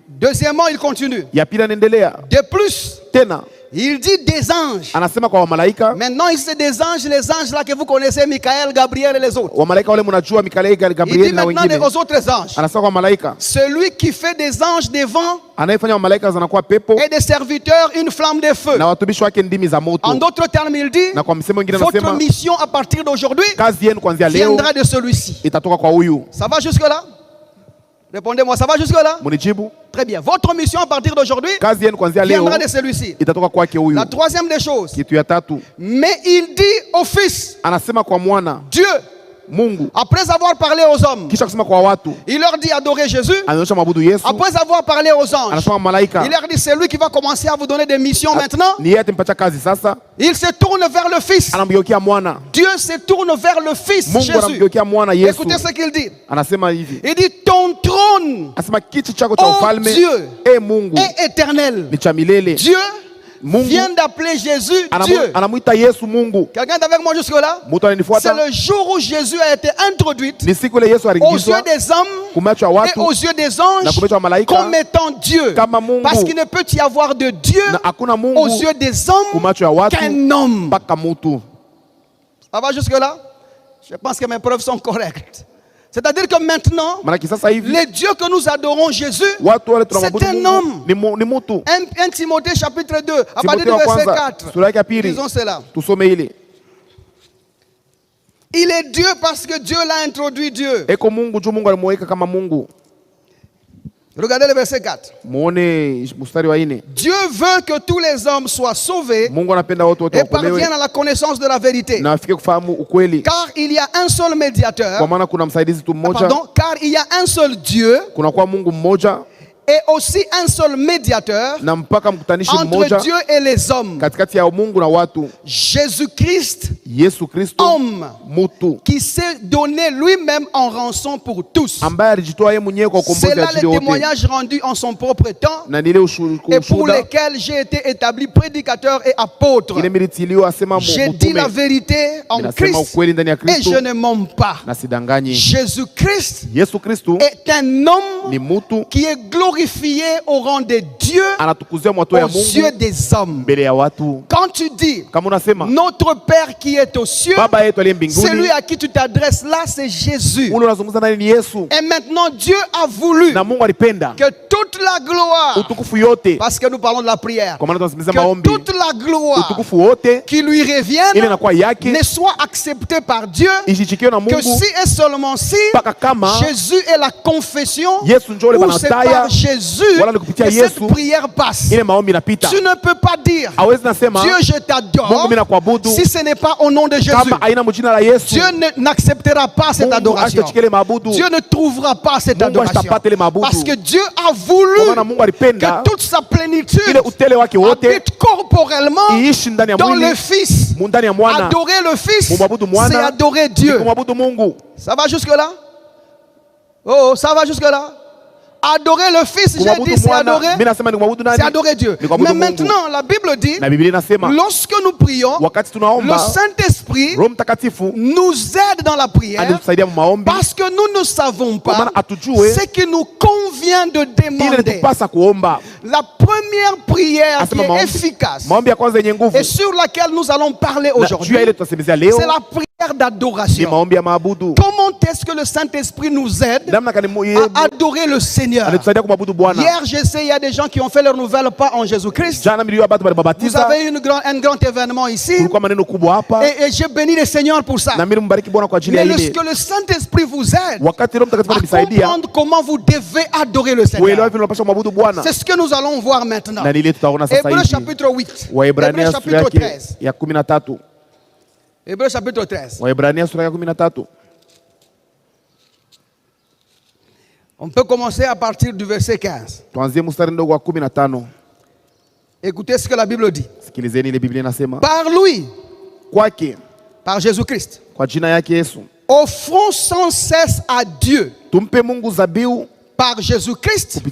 Deuxièmement, il continue. De plus, Il dit des anges. Anasema kwa malaika. Maintenant, il c'est des anges, les anges là que vous connaissez, Michael, Gabriel et les autres. Wa malaika wale mnajua Michael, Gabriel na wengine. Il dit maintenant aux autres anges. Anasema kwa malaika. Celui qui fait des anges des vents. Anayefanya malaika zanakuwa pepo. Et des serviteurs une flamme de feu. Na watumishi wake ndimi za moto. En d'autres termes, il dit. Na kwa msemo mwingine anasema. Votre mission à partir d'aujourd'hui. Kazi yenu kuanzia leo. Viendra de celui-ci. Itatoka kwa huyu. Ça va jusque là? Répondez-moi, ça va jusque là? Munijibu. Très bien. Votre mission à partir d'aujourd'hui viendra de celui-ci. La troisième des choses. Mais il dit au Fils. Dieu. Mungu. Après avoir parlé aux hommes, il leur dit adorer Jésus. Après avoir parlé aux anges, il leur dit c'est lui qui va commencer à vous donner des missions maintenant. Il se tourne vers le Fils. Dieu se tourne vers le Fils Jésus. Écoutez ce qu'il dit. Il dit ton trône, oh Dieu, est éternel. Dieu vient d'appeler Jésus Dieu. Quelqu'un est avec moi jusque là? C'est le jour où Jésus a été introduit aux yeux des hommes et aux yeux des anges comme étant Dieu. Parce qu'il ne peut y avoir de Dieu aux yeux des hommes qu'un homme. Ça va jusque là? Je pense que mes preuves sont correctes. C'est-à-dire que maintenant, le Dieu que nous adorons, Jésus, c'est un homme. 1 Timothée chapitre 2, à partir du verset 4. Disons cela. Il est Dieu parce que Dieu l'a introduit Dieu. Regardez le verset 4. Dieu veut que tous les hommes soient sauvés et parviennent à la connaissance de la vérité. Car il y a un seul médiateur. Car il y a un seul Dieu. Et aussi un seul médiateur entre Dieu et les hommes. Jésus-Christ, homme, qui s'est donné lui-même en rançon pour tous. C'est là le témoignage rendu en son propre temps et pour lesquels j'ai été établi prédicateur et apôtre. J'ai dit la vérité en Christ et je ne mens pas. Jésus-Christ est un homme qui est glorifié au rang de Dieu aux yeux des hommes. Quand tu dis notre Père qui est aux cieux, celui à qui tu t'adresses là, c'est Jésus. Et maintenant Dieu a voulu que toute la gloire, parce que nous parlons de la prière, que toute la gloire qui lui revienne ne soit acceptée par Dieu, que si et seulement si Jésus est la confession, ou c'est par Jésus que cette prière passe. Tu ne peux pas dire Dieu je t'adore si ce n'est pas au nom de Jésus. Dieu n'acceptera pas cette adoration. Dieu ne trouvera pas cette adoration. Parce que Dieu a voulu que toute sa plénitude habite corporellement dans le Fils. Adorer le Fils, c'est adorer Dieu. Ça va jusque là? Oh, ça va jusque là? Adorer le Fils, j'ai dit, c'est adorer Dieu. Mais maintenant, la Bible dit, lorsque nous prions, le Saint-Esprit nous aide dans la prière parce que nous ne savons pas ce qui nous convient de demander. La première prière qui est efficace et sur laquelle nous allons parler aujourd'hui, c'est la prière d'adoration. Comment est-ce que le Saint-Esprit nous aide à adorer le Seigneur? Hier, je sais, il y a des gens qui ont fait leur nouvel pas en Jésus-Christ. Vous avez un grand événement ici. Et j'ai béni le Seigneur pour ça. Mais que le Saint-Esprit vous aide à comprendre comment vous devez adorer le Seigneur. C'est ce que nous allons voir maintenant. Hébreux chapitre 8. Hébreux chapitre 13. Hébreux chapitre 13. On peut commencer à partir du verset 15. Écoutez ce que la Bible dit. Par lui, par Jésus-Christ, offrons sans cesse à Dieu. Par Jésus-Christ,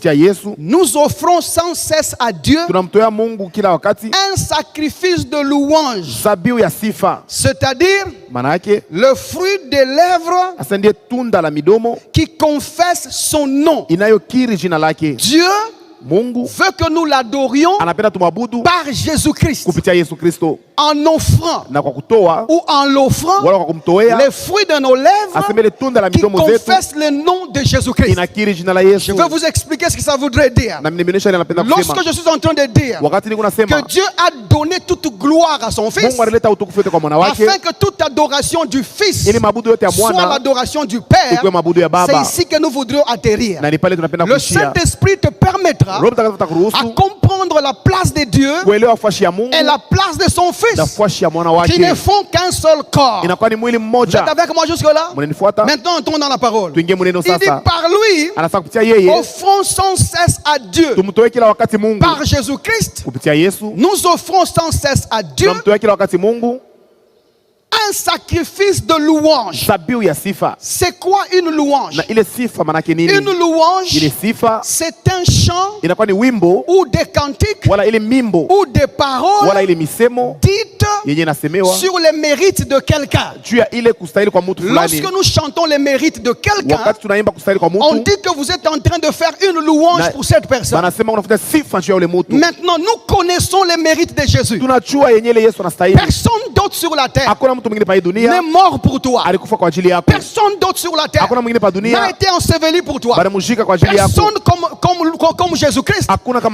nous offrons sans cesse à Dieu un sacrifice de louange, c'est-à-dire le fruit des lèvres qui confesse son nom. Dieu veut que nous l'adorions par Jésus-Christ. En offrant ou en l'offrant les fruits de nos lèvres qui confessent le nom de Jésus-Christ. Je vais vous expliquer ce que ça voudrait dire. Lorsque je suis en train de dire que Dieu a donné toute gloire à son Fils, afin que toute adoration du Fils soit l'adoration du Père, c'est ici que nous voudrions atterrir. Le Saint-Esprit te permettra à comprendre la place de Dieu et la place de son Fils, qui ne font qu'un seul corps. Vous êtes avec moi jusque-là? Maintenant, entrons dans la parole. Il dit par lui, offrons sans cesse à Dieu. Par Jésus-Christ, nous offrons sans cesse à Dieu un sacrifice de louange. C'est quoi une louange? Une louange, c'est un chant ou des cantiques ou des paroles dites sur les mérites de quelqu'un. Lorsque nous chantons les mérites de quelqu'un, on dit que vous êtes en train de faire une louange pour cette personne. Maintenant, nous connaissons les mérites de Jésus. Personne d'autre sur la terre n'est mort pour toi. Personne d'autre sur la terre n'a été enseveli pour toi. Personne comme Jésus-Christ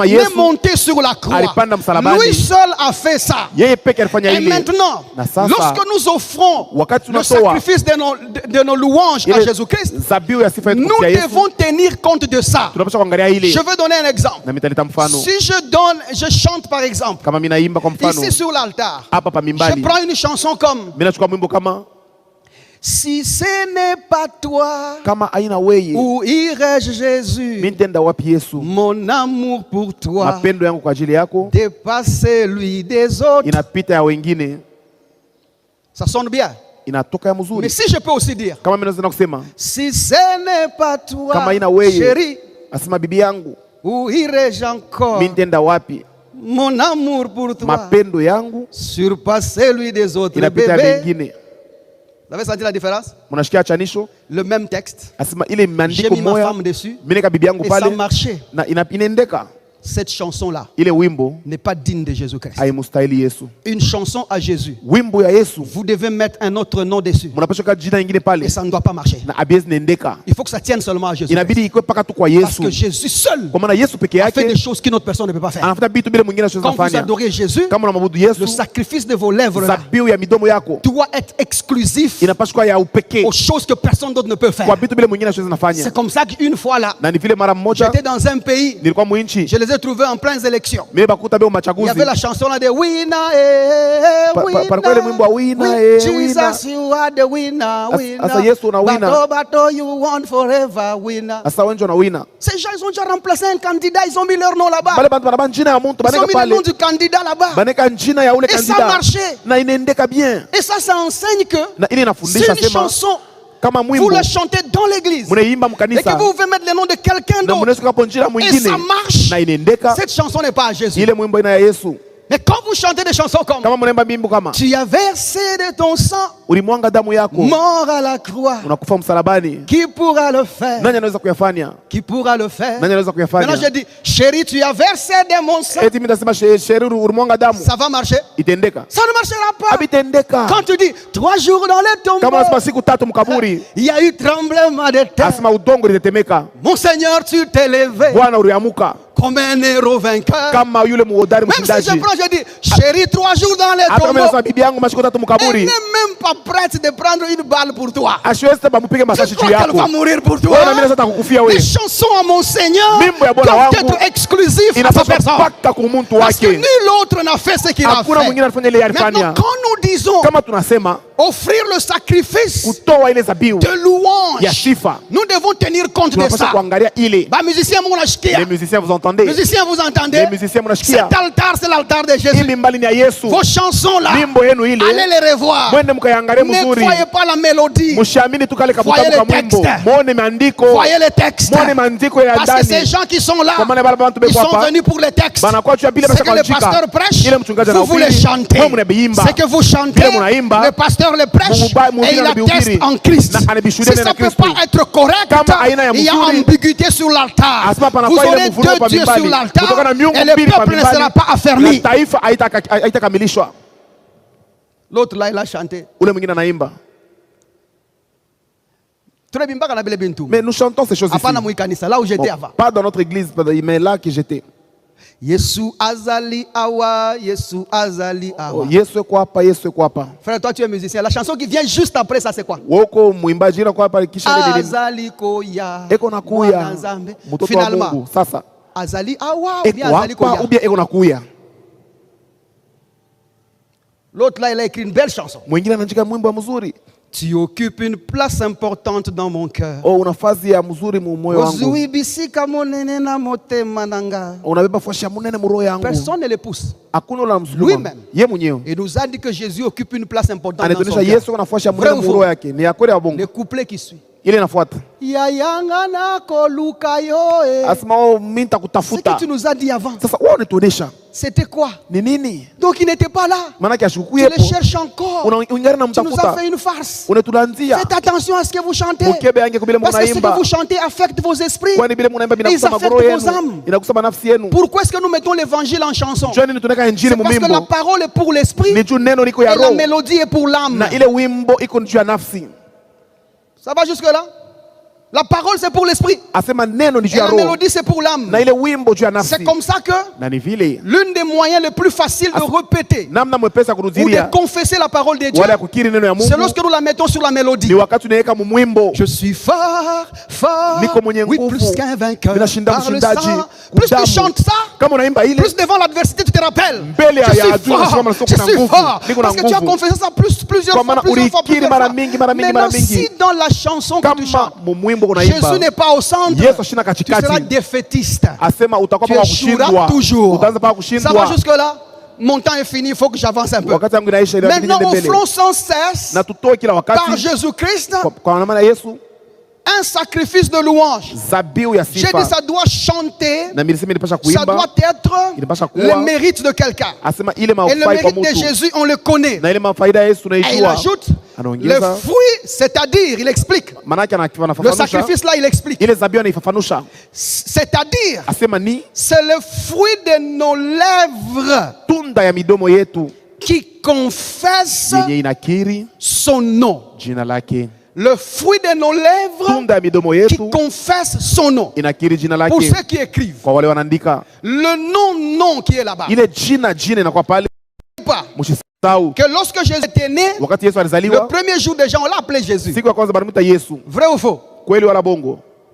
n'est monté sur la croix. Lui seul a fait ça. Et maintenant, lorsque nous offrons le sacrifice de nos louanges à Jésus-Christ, nous devons tenir compte de ça. Je veux donner un exemple. Si je chante par exemple ici sur l'altar, je prends une chanson comme si ce n'est pas toi, où irais-je Jésus? Mon amour pour toi dépasse celui des autres. Ça sonne bien. Mais si je peux aussi dire, si ce n'est pas toi, chérie, où irais-je encore? Mon amour pour toi surpasse celui des autres. Bébé. Vous avez senti la différence? Le même texte. J'ai mis ma femme dessus et ça marchait. Cette chanson-là n'est pas digne de Jésus-Christ. Une chanson à Jésus, vous devez mettre un autre nom dessus et ça ne doit pas marcher. Il faut que ça tienne seulement à Jésus. Parce que Jésus seul a fait des choses qu'une autre personne ne peut pas faire. Quand vous adorez Jésus, le sacrifice de vos lèvres là doit être exclusif aux choses que personne d'autre ne peut faire. C'est comme ça qu'une fois là, j'étais dans un pays, je les ai trouvés en pleine élection. Il y avait la chanson là de Winner, Jesus, you are the winner, Bato, you won forever, winner. Ces gens, ils ont déjà remplacé un candidat, ils ont mis leur nom là-bas. Ils ont mis le nom du candidat là-bas. Et ça marchait. Et ça enseigne que c'est une chanson. Vous le chantez dans l'église et que vous pouvez mettre le nom de quelqu'un d'autre et ça marche. Cette chanson n'est pas à Jésus. Mais quand vous chantez des chansons comme tu as versé de ton sang, mort à la croix, qui pourra le faire? Qui pourra le faire? Maintenant je dis, chérie, tu as versé de mon sang. Ça va marcher? Ça ne marchera pas. Quand tu dis 3 jours dans le tombeau, il y a eu tremblement de terre. Mon Seigneur, tu t'es levé comme un héros vainqueur. Même si je prends, je dis, chérie, 3 jours dans le tombeau, elle n'est même pas prête de prendre une balle pour toi. Je crois qu'elle va mourir pour toi. Les chansons à mon Seigneur doivent être exclusives à sa personne. Parce que nul autre n'a fait ce qu'il a fait. Maintenant, quand nous disons offrir le sacrifice de louange, nous devons tenir compte de ça. Les musiciens, vous entendez? Musiciens, vous entendez? Cet altar, c'est l'altar de Jésus. Vos chansons là, allez les revoir. Ne croyez pas la mélodie. Voyez les textes. Voyez les textes. Parce que ces gens qui sont là, ils sont venus pour les textes. C'est que le pasteur prêche, vous voulez chanter. Ce que vous chantez, le pasteur le prêche et il atteste en Christ. Si ça peut peut pas être correct, il y a ambiguïté sur l'altar. Vous aurez 2 dieux sur l'altar et le peuple ne sera pas affermi. L'autre là, il a chanté. Mais nous chantons ces choses ici. Là où j'étais avant. Pas dans notre église, mais là que j'étais. Yesu azali awa, Yesu azali awa. Yesu quoi pas, Yesu quoi pas. Frère, toi tu es musicien. La chanson qui vient juste après ça, c'est quoi? Azali koya. Finalement, azali awa ou bien azali koya. Ou bien ekonakuya. L'autre là, il a écrit une belle chanson. Tu occupes une place importante dans mon cœur. Personne ne le pousse. Lui-même. Il nous a dit que Jésus occupe une place importante dans son cœur. Le couplet qui suit. Ce que tu nous as dit avant, c'était quoi? Donc il n'était pas là. Tu le cherches encore. Tu nous as fait une farce. Faites attention à ce que vous chantez. Parce que ce que vous chantez affecte vos esprits. Et ils affectent vos âmes. Pourquoi est-ce que nous mettons l'évangile en chanson? C'est parce que la parole est pour l'esprit et la mélodie est pour l'âme. Ça va jusque là? La parole c'est pour l'esprit et la mélodie c'est pour l'âme. C'est comme ça que l'une des moyens les plus faciles de répéter ou de confesser la parole de Dieu, c'est lorsque nous la mettons sur la mélodie. Je suis fort, fort, oui, plus qu'un vainqueur par le sang. Plus tu chantes ça, plus devant l'adversité tu te rappelles. Je suis fort, parce que tu as confessé ça plusieurs fois. Maintenant si dans la chanson que tu chantes Jésus n'est pas au centre, tu seras défaitiste. Tu échoueras toujours. Ça va jusque là? Mon temps est fini, il faut que j'avance un peu. Maintenant offrons sans cesse par Jésus-Christ un sacrifice de louange. J'ai dit ça doit chanter, ça doit être le mérite de quelqu'un. Et le mérite de Jésus, on le connaît. Et il ajoute le fruit, c'est-à-dire, il explique. Le sacrifice là, il explique. C'est-à-dire, c'est le fruit de nos lèvres qui confesse son nom. Le fruit de nos lèvres qui confesse son nom. Pour ceux qui écrivent, le nom qui est là-bas. Que lorsque Jésus était né, le premier jour des gens, on l'a appelé Jésus. Vrai ou faux?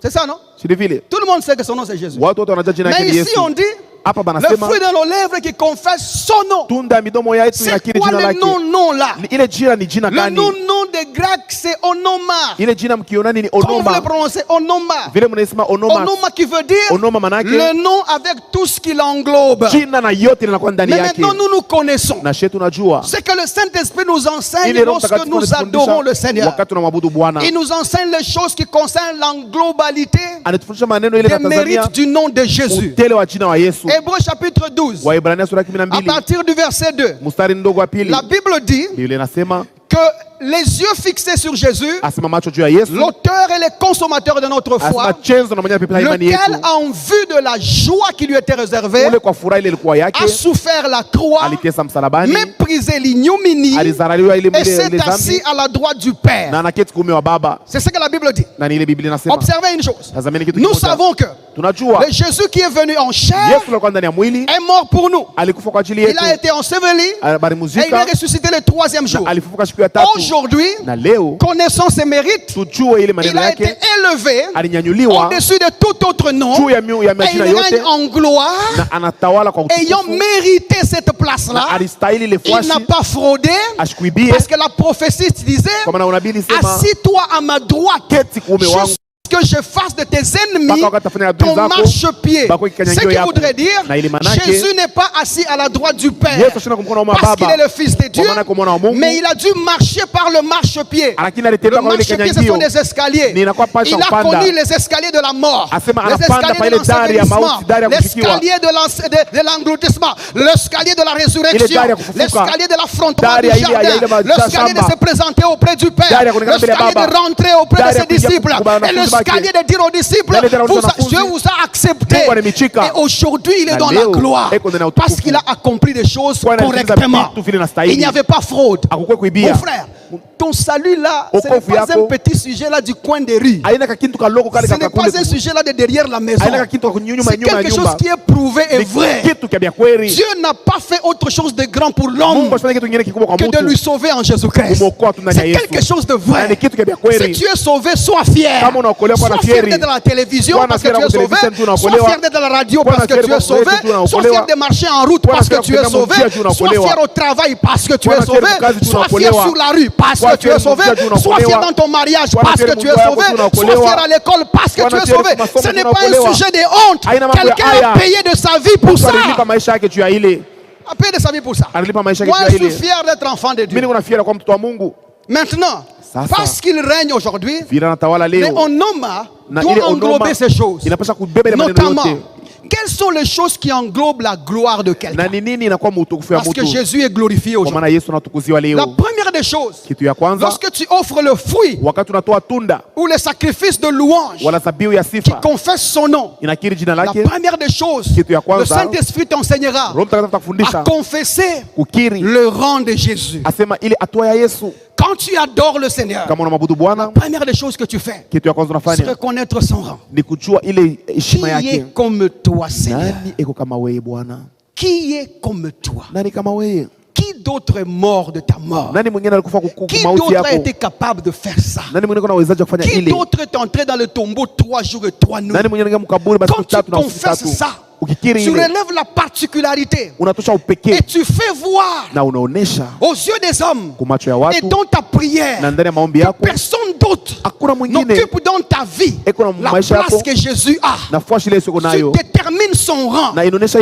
C'est ça, non? Tout le monde sait que son nom c'est Jésus. Mais ici on dit le fruit de nos lèvres qui confesse son nom. C'est quoi le nom là? Le nom de grec c'est onoma. Comment vous le prononcez? Onoma. Onoma qui veut dire le nom avec tout ce qu'il englobe. Mais maintenant nous connaissons. C'est que le Saint-Esprit nous enseigne lorsque nous adorons le Seigneur. Il nous enseigne les choses qui concernent l'englobalité des mérites du nom de Jésus. Hébreux chapitre 12, à partir du verset 2, la Bible dit que les yeux fixés sur Jésus, l'auteur et le consommateur de notre foi, lequel en vue de la joie qui lui était réservée, a souffert la croix, méprisé l'ignominie et s'est assis à la droite du Père. C'est ce que la Bible dit. Observez une chose. Nous savons que le Jésus qui est venu en chair est mort pour nous. Il a été enseveli et il est ressuscité le 3e jour. Aujourd'hui, connaissant ses mérites, il a été élevé au-dessus de tout autre nom et il règne en gloire, ayant mérité cette place-là. Il n'a pas fraudé parce que la prophétie disait: assis-toi à ma droite que je fasse de tes ennemis ton marchepied. Ce qui voudrait dire, Jésus n'est pas assis à la droite du Père parce qu'il est le Fils de Dieu, mais il a dû marcher par le marchepied. Le marchepied, ce sont des escaliers. Il a connu les escaliers de la mort, les escaliers de l'ensevelissement, l'escalier de l'engloutissement, l'escalier de la résurrection, l'escalier de l'affrontement du jardin, l'escalier de se présenter auprès du Père, l'escalier de rentrer auprès de ses disciples, et l'escalier de dire aux disciples, Dieu vous a accepté. Et aujourd'hui, il est dans la gloire parce qu'il a accompli des choses correctement. Il n'y avait pas fraude. Mon frère, ton salut là, ce n'est pas un petit sujet là du coin des rues. Ce n'est pas un sujet là de derrière la maison. C'est quelque chose qui est prouvé et vrai. Dieu n'a pas fait autre chose de grand pour l'homme que de lui sauver en Jésus-Christ. C'est quelque chose de vrai. Si tu es sauvé, sois fier. Sois fier d'être dans la télévision parce que tu es sauvé. Sois fier d'être dans la radio parce que tu es sauvé. Sois fier de marcher en route parce que tu es sauvé. Sois fier au travail parce que tu es sauvé. Sois fier sur la rue parce que tu es sauvé. Sois fier dans ton mariage parce que tu es sauvé. Sois fier à l'école parce que tu es sauvé. Ce n'est pas un sujet de honte. Quelqu'un a payé de sa vie pour ça. A payé de sa vie pour ça. Moi, je suis fier d'être enfant de Dieu. Maintenant, parce qu'il règne aujourd'hui, mais on doit englober ces choses. Notamment, quelles sont les choses qui englobent la gloire de quelqu'un? Parce que Jésus est glorifié aujourd'hui. La première des choses, lorsque tu offres le fruit ou le sacrifice de louange qui confesse son nom, la première des choses, le Saint-Esprit t'enseignera à confesser le rang de Jésus. Quand tu adores le Seigneur, la première des choses que tu fais, c'est reconnaître son rang. Qui est comme toi, Seigneur? Qui est comme toi? Qui d'autre est mort de ta mort? Qui d'autre a été capable de faire ça? Qui d'autre est entré dans le tombeau 3 jours et 3 nuits? Quand tu confesses ça, tu relèves la particularité et tu fais voir aux yeux des hommes et dans ta prière que personne d'autre n'occupe dans ta vie la place que Jésus a. Tu détermines son rang.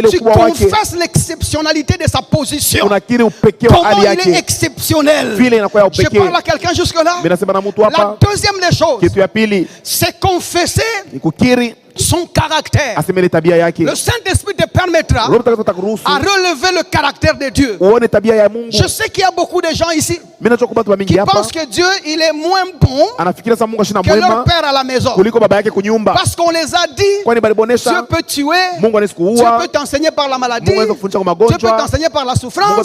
Tu confesses l'exceptionnalité de sa position. Comment il est exceptionnel. Je parle à quelqu'un jusque là. La deuxième des choses, c'est confesser son caractère. Le Saint-Esprit te permettra à relever le caractère de Dieu. Je sais qu'il y a beaucoup de gens ici qui pensent que Dieu il est moins bon que leur père à la maison. Parce qu'on les a dit, Dieu peut tuer, Dieu peut t'enseigner par la maladie, Dieu peut t'enseigner par la souffrance.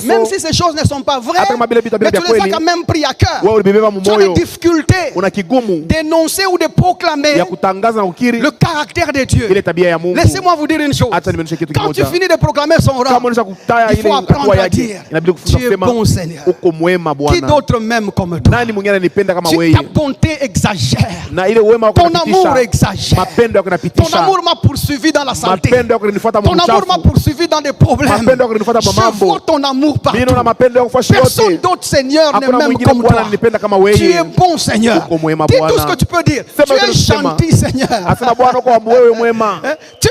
Même si ces choses ne sont pas vraies, mais tu les as quand même pris à cœur. Tu as des difficultés d'énoncer ou de proclamer le caractère de Dieu. Laissez-moi vous dire une chose. Quand tu finis de proclamer son rang, il faut apprendre à dire, tu es bon, Seigneur. Qui d'autre m'aime comme toi? Ta bonté exagère. Ton amour exagère. Ton amour m'a poursuivi dans la santé. Ton amour m'a poursuivi dans des problèmes. Je vois ton amour partout. Personne d'autre, Seigneur, ne m'aime comme toi. Tu es bon, Seigneur. Dis tout ce que tu peux dire. Tu es gentil, Seigneur.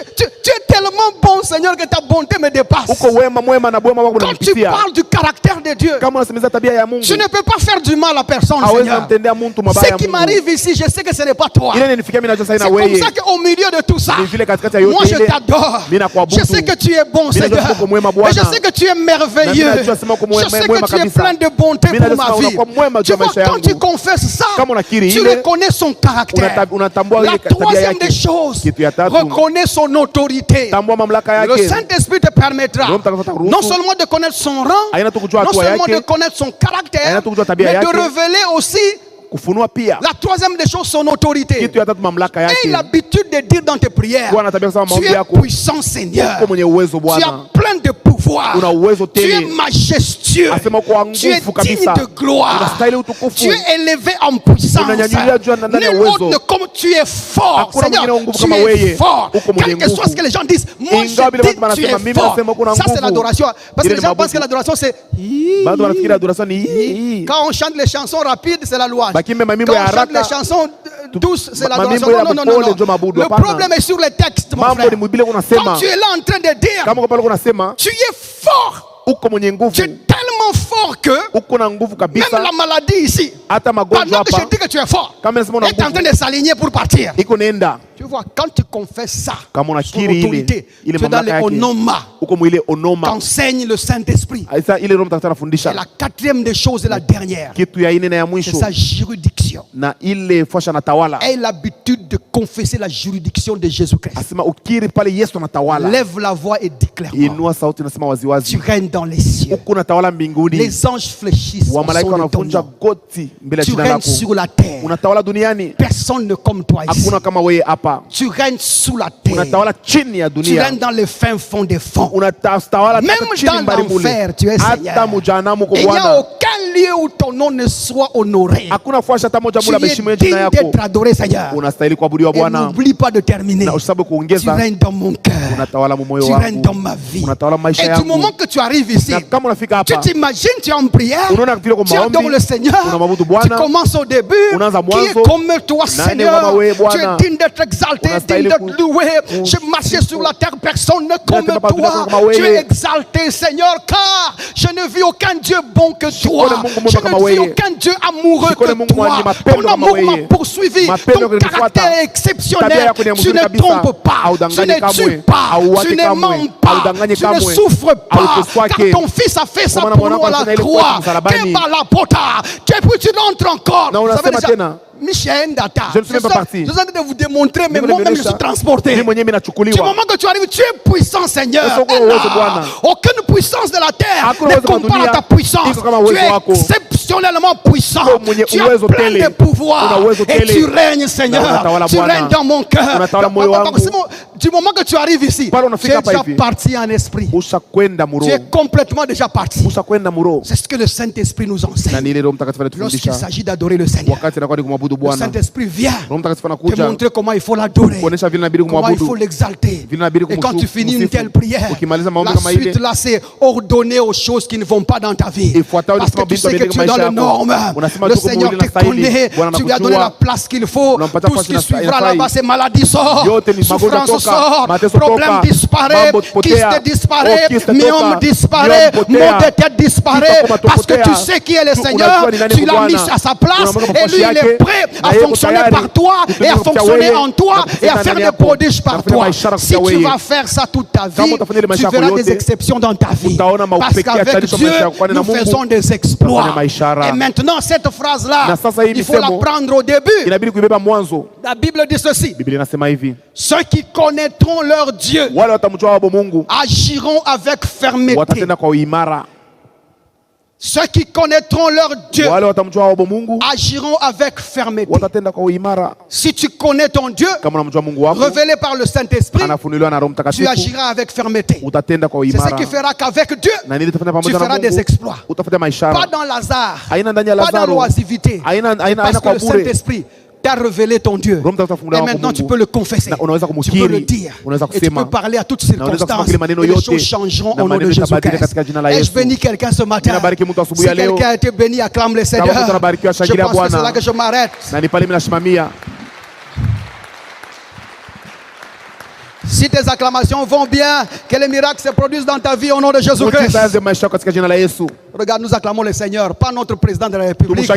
Tu es tellement bon, Seigneur, que ta bonté me dépasse. Quand tu parles du caractère de Dieu, tu ne peux pas faire du mal à personne, Seigneur. Ce qui m'arrive ici, je sais que ce n'est pas toi. C'est comme ça qu'au milieu de tout ça, moi je t'adore. Je sais que tu es bon, Seigneur. Et je sais que tu es merveilleux. Je sais que tu es plein de bonté pour ma vie. Tu vois, quand tu confesses ça, tu reconnais son caractère. La troisième des choses, reconnais son autorité. Le Saint-Esprit te permettra non seulement de connaître son rang, non seulement de connaître son caractère, mais de révéler aussi la troisième des choses, son autorité. Et l'habitude de dire dans tes prières, tu es puissant, Seigneur. Tu as plein de pouvoir. Tu es majestueux. Tu es digne de gloire. Tu es élevé en puissance. Nul autre ne comme tu es fort, Seigneur. Tu es fort. Quel que soit ce que les gens disent, moi je dis tu es fort. Ça c'est l'adoration. Parce que les gens pensent que l'adoration c'est quand on chante les chansons rapides, c'est la louange. Quand on chante les chansons tous, c'est l'adoration. Non. Le problème est sur les textes, mon frère. Quand tu es là en train de dire, tu es fort. Tu es tellement fort que même la maladie ici, pendant que je dis que tu es fort, est en train de s'aligner pour partir. Tu vois, quand tu confesses ça, son autorité, tu es dans les onoma qu'enseigne le Saint-Esprit. Et la quatrième des choses et la dernière, c'est sa juridiction. Aie l'habitude de confesser la juridiction de Jésus-Christ. Lève la voix et dis clairement, tu règnes dans les cieux. Les anges fléchissent en son étonnement. Tu règnes sur la terre. Personne ne comme toi ici. Tu règnes sous la terre. Tu règnes dans les fins fonds des fonds. Même dans l'enfer, tu es Seigneur. Il n'y a aucun lieu où ton nom ne soit honoré. Tu es digne d'être adoré, Seigneur. Et n'oublie pas de terminer. Tu règnes dans mon cœur. Tu règnes dans ma vie. Et du moment que tu arrives ici, tu t'imagines, tu es en prière, tu adores le Seigneur, tu commences au début, qui est comme toi, Seigneur. Tu es digne d'être exalté, digne d'être loué. Je marchais sur la terre, personne ne comme toi. Tu es exalté, Seigneur, car je ne vis aucun Dieu bon que toi. Je ne vis aucun Dieu amoureux que toi. Ton amour m'a poursuivi. Ton caractère est exceptionnel. Tu ne trompes pas, tu ne tues pas, tu ne mens pas, tu ne souffres pas. Car ton fils a fait ça pour nous à la croix. Tu l'entres encore. Michel Data. Je ne suis pas parti. Je suis en train de vous démontrer, mais moi-même je suis transporté. Du moment que tu arrives, tu es puissant, Seigneur. Aucune puissance de la terre ne compare à ta puissance. Tu es exceptionnellement puissant. Tu as plein de pouvoir. Et tu règnes, Seigneur. Tu règnes dans mon cœur. Du moment que tu arrives ici, tu es déjà parti en esprit. Tu es complètement déjà parti. C'est ce que le Saint-Esprit nous enseigne. Lorsqu'il s'agit d'adorer le Seigneur, le Saint-Esprit vient te montrer comment il faut l'adorer, comment il faut l'exalter. Et quand tu finis une telle prière, la suite là c'est ordonner aux choses qui ne vont pas dans ta vie. Parce que tu sais que tu es dans les normes. Le Seigneur te connaît, tu lui as donné la place qu'il faut. Tout ce qui suivra là-bas, c'est maladie sort, souffrance sort, problème disparaît, kyste disparaît, myome disparaît, maux de tête disparaît. Parce que tu sais qui est le Seigneur, tu l'as mis à sa place et lui il est prêt à fonctionner par toi et à fonctionner en toi et à faire des prodiges par toi. Si tu vas faire ça toute ta vie, tu verras des exceptions dans ta vie. Parce qu'avec Dieu, nous faisons des exploits. Et maintenant, cette phrase-là, il faut la prendre au début. La Bible dit ceci: ceux qui connaîtront leur Dieu agiront avec fermeté. Ceux qui connaîtront leur Dieu agiront avec fermeté. Si tu connais ton Dieu, révélé par le Saint-Esprit, tu agiras avec fermeté. C'est ce qui fera qu'avec Dieu, tu feras des exploits. Pas dans l'hasard, pas dans l'oisivité. Parce que le Saint-Esprit t'a révélé ton Dieu. Et maintenant tu peux le confesser. Tu peux le dire. Et tu peux parler à toutes circonstances. Et les choses changeront au nom de Jésus-Christ. Ai-je béni quelqu'un ce matin? Si quelqu'un a été béni, acclame le Seigneur. Je pense que c'est là que je m'arrête. Si tes acclamations vont bien, que les miracles se produisent dans ta vie au nom de Jésus-Christ. Regarde, nous acclamons le Seigneur, pas notre président de la République,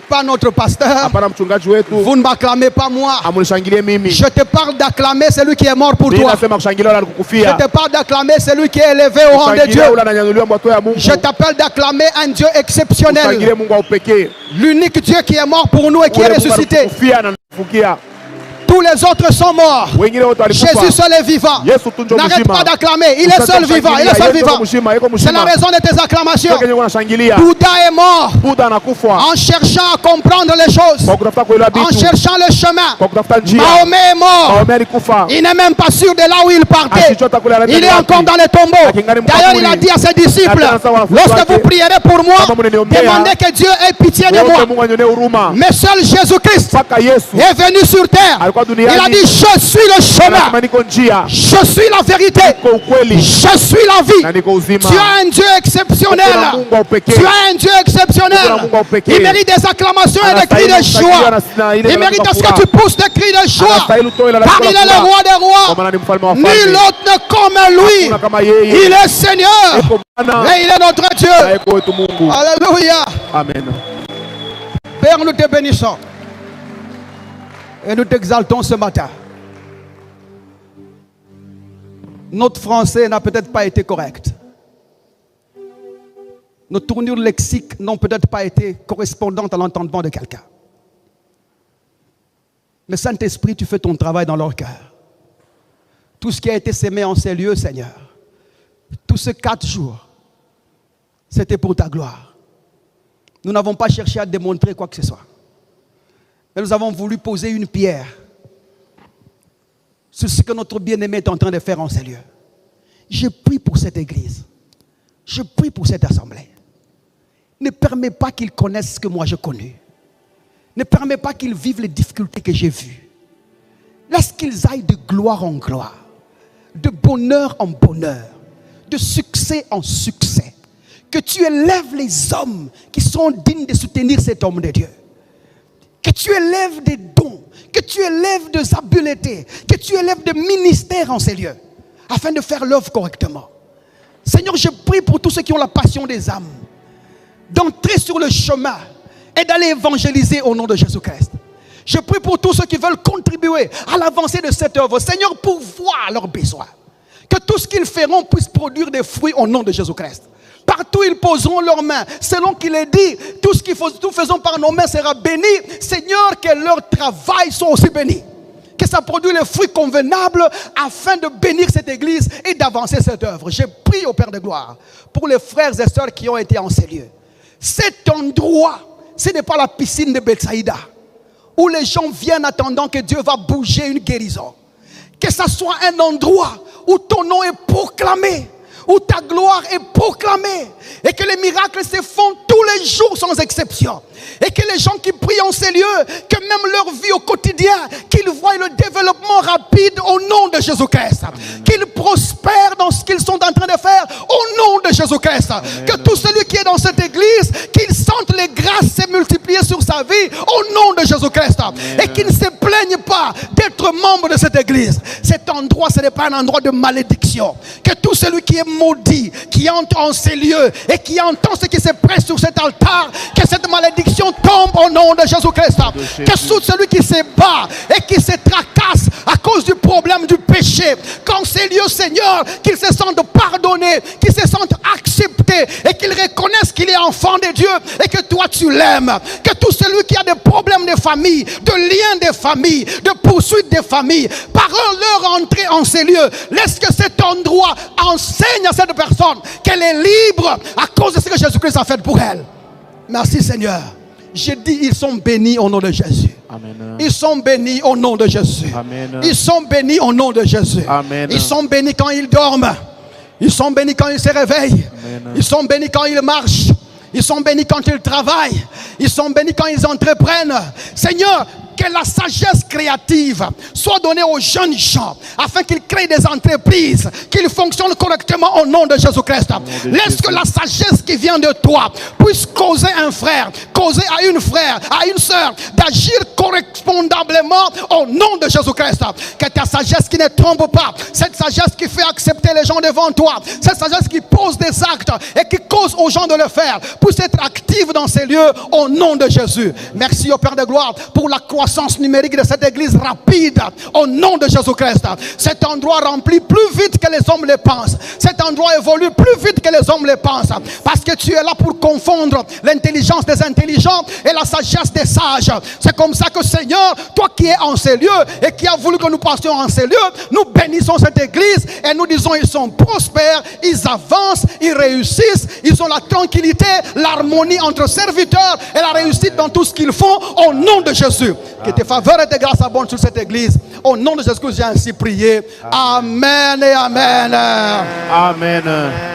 pas notre pasteur. Vous ne m'acclamez pas moi. Je te parle d'acclamer celui qui est mort pour toi. Je te parle d'acclamer celui qui est élevé au rang de Dieu. Je t'appelle d'acclamer un Dieu exceptionnel, l'unique Dieu qui est mort pour nous et qui est ressuscité. Tous les autres sont morts. Jésus seul est vivant. N'arrête pas d'acclamer. Il est seul vivant. Il est seul vivant. C'est la raison de tes acclamations. Bouddha est mort en cherchant à comprendre les choses, en cherchant le chemin. Mahomet est mort. Il n'est même pas sûr de là où il partait. Il est encore dans les tombeaux. D'ailleurs, il a dit à ses disciples: lorsque vous prierez pour moi, demandez que Dieu ait pitié de moi. Mais seul Jésus-Christ est venu sur terre Il a dit, je suis le chemin, je suis la vérité, je suis la vie. Tu as un Dieu exceptionnel. Tu as un Dieu exceptionnel. Il mérite des acclamations et des cris de joie. Il mérite à ce que tu pousses des cris de joie. Car il est le roi des rois. Nul autre ne comme lui. Il est Seigneur. Et il est notre Dieu. Alléluia. Amen. Père, nous te bénissons. Et nous t'exaltons ce matin. Notre français n'a peut-être pas été correct. Nos tournures lexiques n'ont peut-être pas été correspondantes à l'entendement de quelqu'un. Mais Saint-Esprit, tu fais ton travail dans leur cœur. Tout ce qui a été sémé en ces lieux, Seigneur, tous ces 4 jours, c'était pour ta gloire. Nous n'avons pas cherché à démontrer quoi que ce soit. Mais nous avons voulu poser une pierre sur ce que notre bien-aimé est en train de faire en ces lieux. Je prie pour cette église. Je prie pour cette assemblée. Ne permets pas qu'ils connaissent ce que moi j'ai connu. Ne permets pas qu'ils vivent les difficultés que j'ai vues. Laisse qu'ils aillent de gloire en gloire, de bonheur en bonheur, de succès en succès. Que tu élèves les hommes qui sont dignes de soutenir cet homme de Dieu. Que tu élèves des dons, que tu élèves des habiletés, que tu élèves des ministères en ces lieux, afin de faire l'œuvre correctement. Seigneur, je prie pour tous ceux qui ont la passion des âmes, d'entrer sur le chemin et d'aller évangéliser au nom de Jésus-Christ. Je prie pour tous ceux qui veulent contribuer à l'avancée de cette œuvre. Seigneur, pourvois leurs besoins. Que tout ce qu'ils feront puisse produire des fruits au nom de Jésus-Christ. Partout ils poseront leurs mains. Selon qu'il est dit, tout ce que nous faisons par nos mains sera béni. Seigneur, que leur travail soit aussi béni. Que ça produise les fruits convenables afin de bénir cette église et d'avancer cette œuvre. Je prie au Père de gloire pour les frères et sœurs qui ont été en ces lieux. Cet endroit, ce n'est pas la piscine de Bethsaïda où les gens viennent attendant que Dieu va bouger une guérison. Que ça soit un endroit où ton nom est proclamé, où ta gloire est proclamée, et que les miracles se font tous les jours sans exception, et que les gens qui prient en ces lieux, que même leur vie au quotidien, qu'ils voient le développement rapide au nom de Jésus-Christ, qu'ils prospèrent dans ce qu'ils sont en train de faire au nom de Jésus-Christ, que tout celui qui est dans cette église, qu'il sente les grâces se multiplier sur sa vie au nom de Jésus-Christ, et qu'il ne se plaigne pas d'être membre de cette église. Cet endroit, ce n'est pas un endroit de malédiction. Que tout celui qui est maudit, qui entre en ces lieux et qui entend ce qui se presse sur cet altar, que cette malédiction tombe au nom de Jésus-Christ. Que tout celui qui se bat et qui se tracasse à cause du problème du péché, qu'en ces lieux, Seigneur, qu'ils se sentent pardonnés, qu'ils se sentent acceptés et qu'ils reconnaissent qu'il est enfant de Dieu et que toi tu l'aimes. Que tout celui qui a des problèmes de famille, de liens de famille, de poursuite des familles, par leur entrée en ces lieux, laisse que cet endroit enseigne à cette personne qu'elle est libre à cause de ce que Jésus-Christ a fait pour elle. Merci Seigneur. Je dis, ils sont bénis au nom de Jésus. Amen. Ils sont bénis au nom de Jésus. Amen. Ils sont bénis au nom de Jésus. Amen. Ils sont bénis quand ils dorment. Ils sont bénis quand ils se réveillent. Amen. Ils sont bénis quand ils marchent. Ils sont bénis quand ils travaillent. Ils sont bénis quand ils entreprennent. Seigneur, que la sagesse créative soit donnée aux jeunes gens afin qu'ils créent des entreprises, qu'ils fonctionnent correctement au nom de Jésus-Christ. Laisse que la sagesse qui vient de toi puisse causer un frère, causer à une frère, à une sœur d'agir correspondablement au nom de Jésus-Christ. Que ta sagesse qui ne trompe pas, cette sagesse qui fait accepter les gens devant toi, cette sagesse qui pose des actes et qui cause aux gens de le faire, puisse être active dans ces lieux au nom de Jésus. Merci au Père de gloire pour la croissance numérique de cette église rapide au nom de Jésus-Christ. Cet endroit remplit plus vite que les hommes le pensent. Cet endroit évolue plus vite que les hommes le pensent. Parce que tu es là pour confondre l'intelligence des intelligents et la sagesse des sages. C'est comme ça que Seigneur, toi qui es en ces lieux et qui as voulu que nous passions en ces lieux, nous bénissons cette église et nous disons ils sont prospères, ils avancent, ils réussissent, ils ont la tranquillité, l'harmonie entre serviteurs et la réussite dans tout ce qu'ils font au nom de Jésus. Que tes faveurs et tes grâces abondent sur cette église. Au nom de Jésus, j'ai ainsi prié. Amen et Amen. Amen.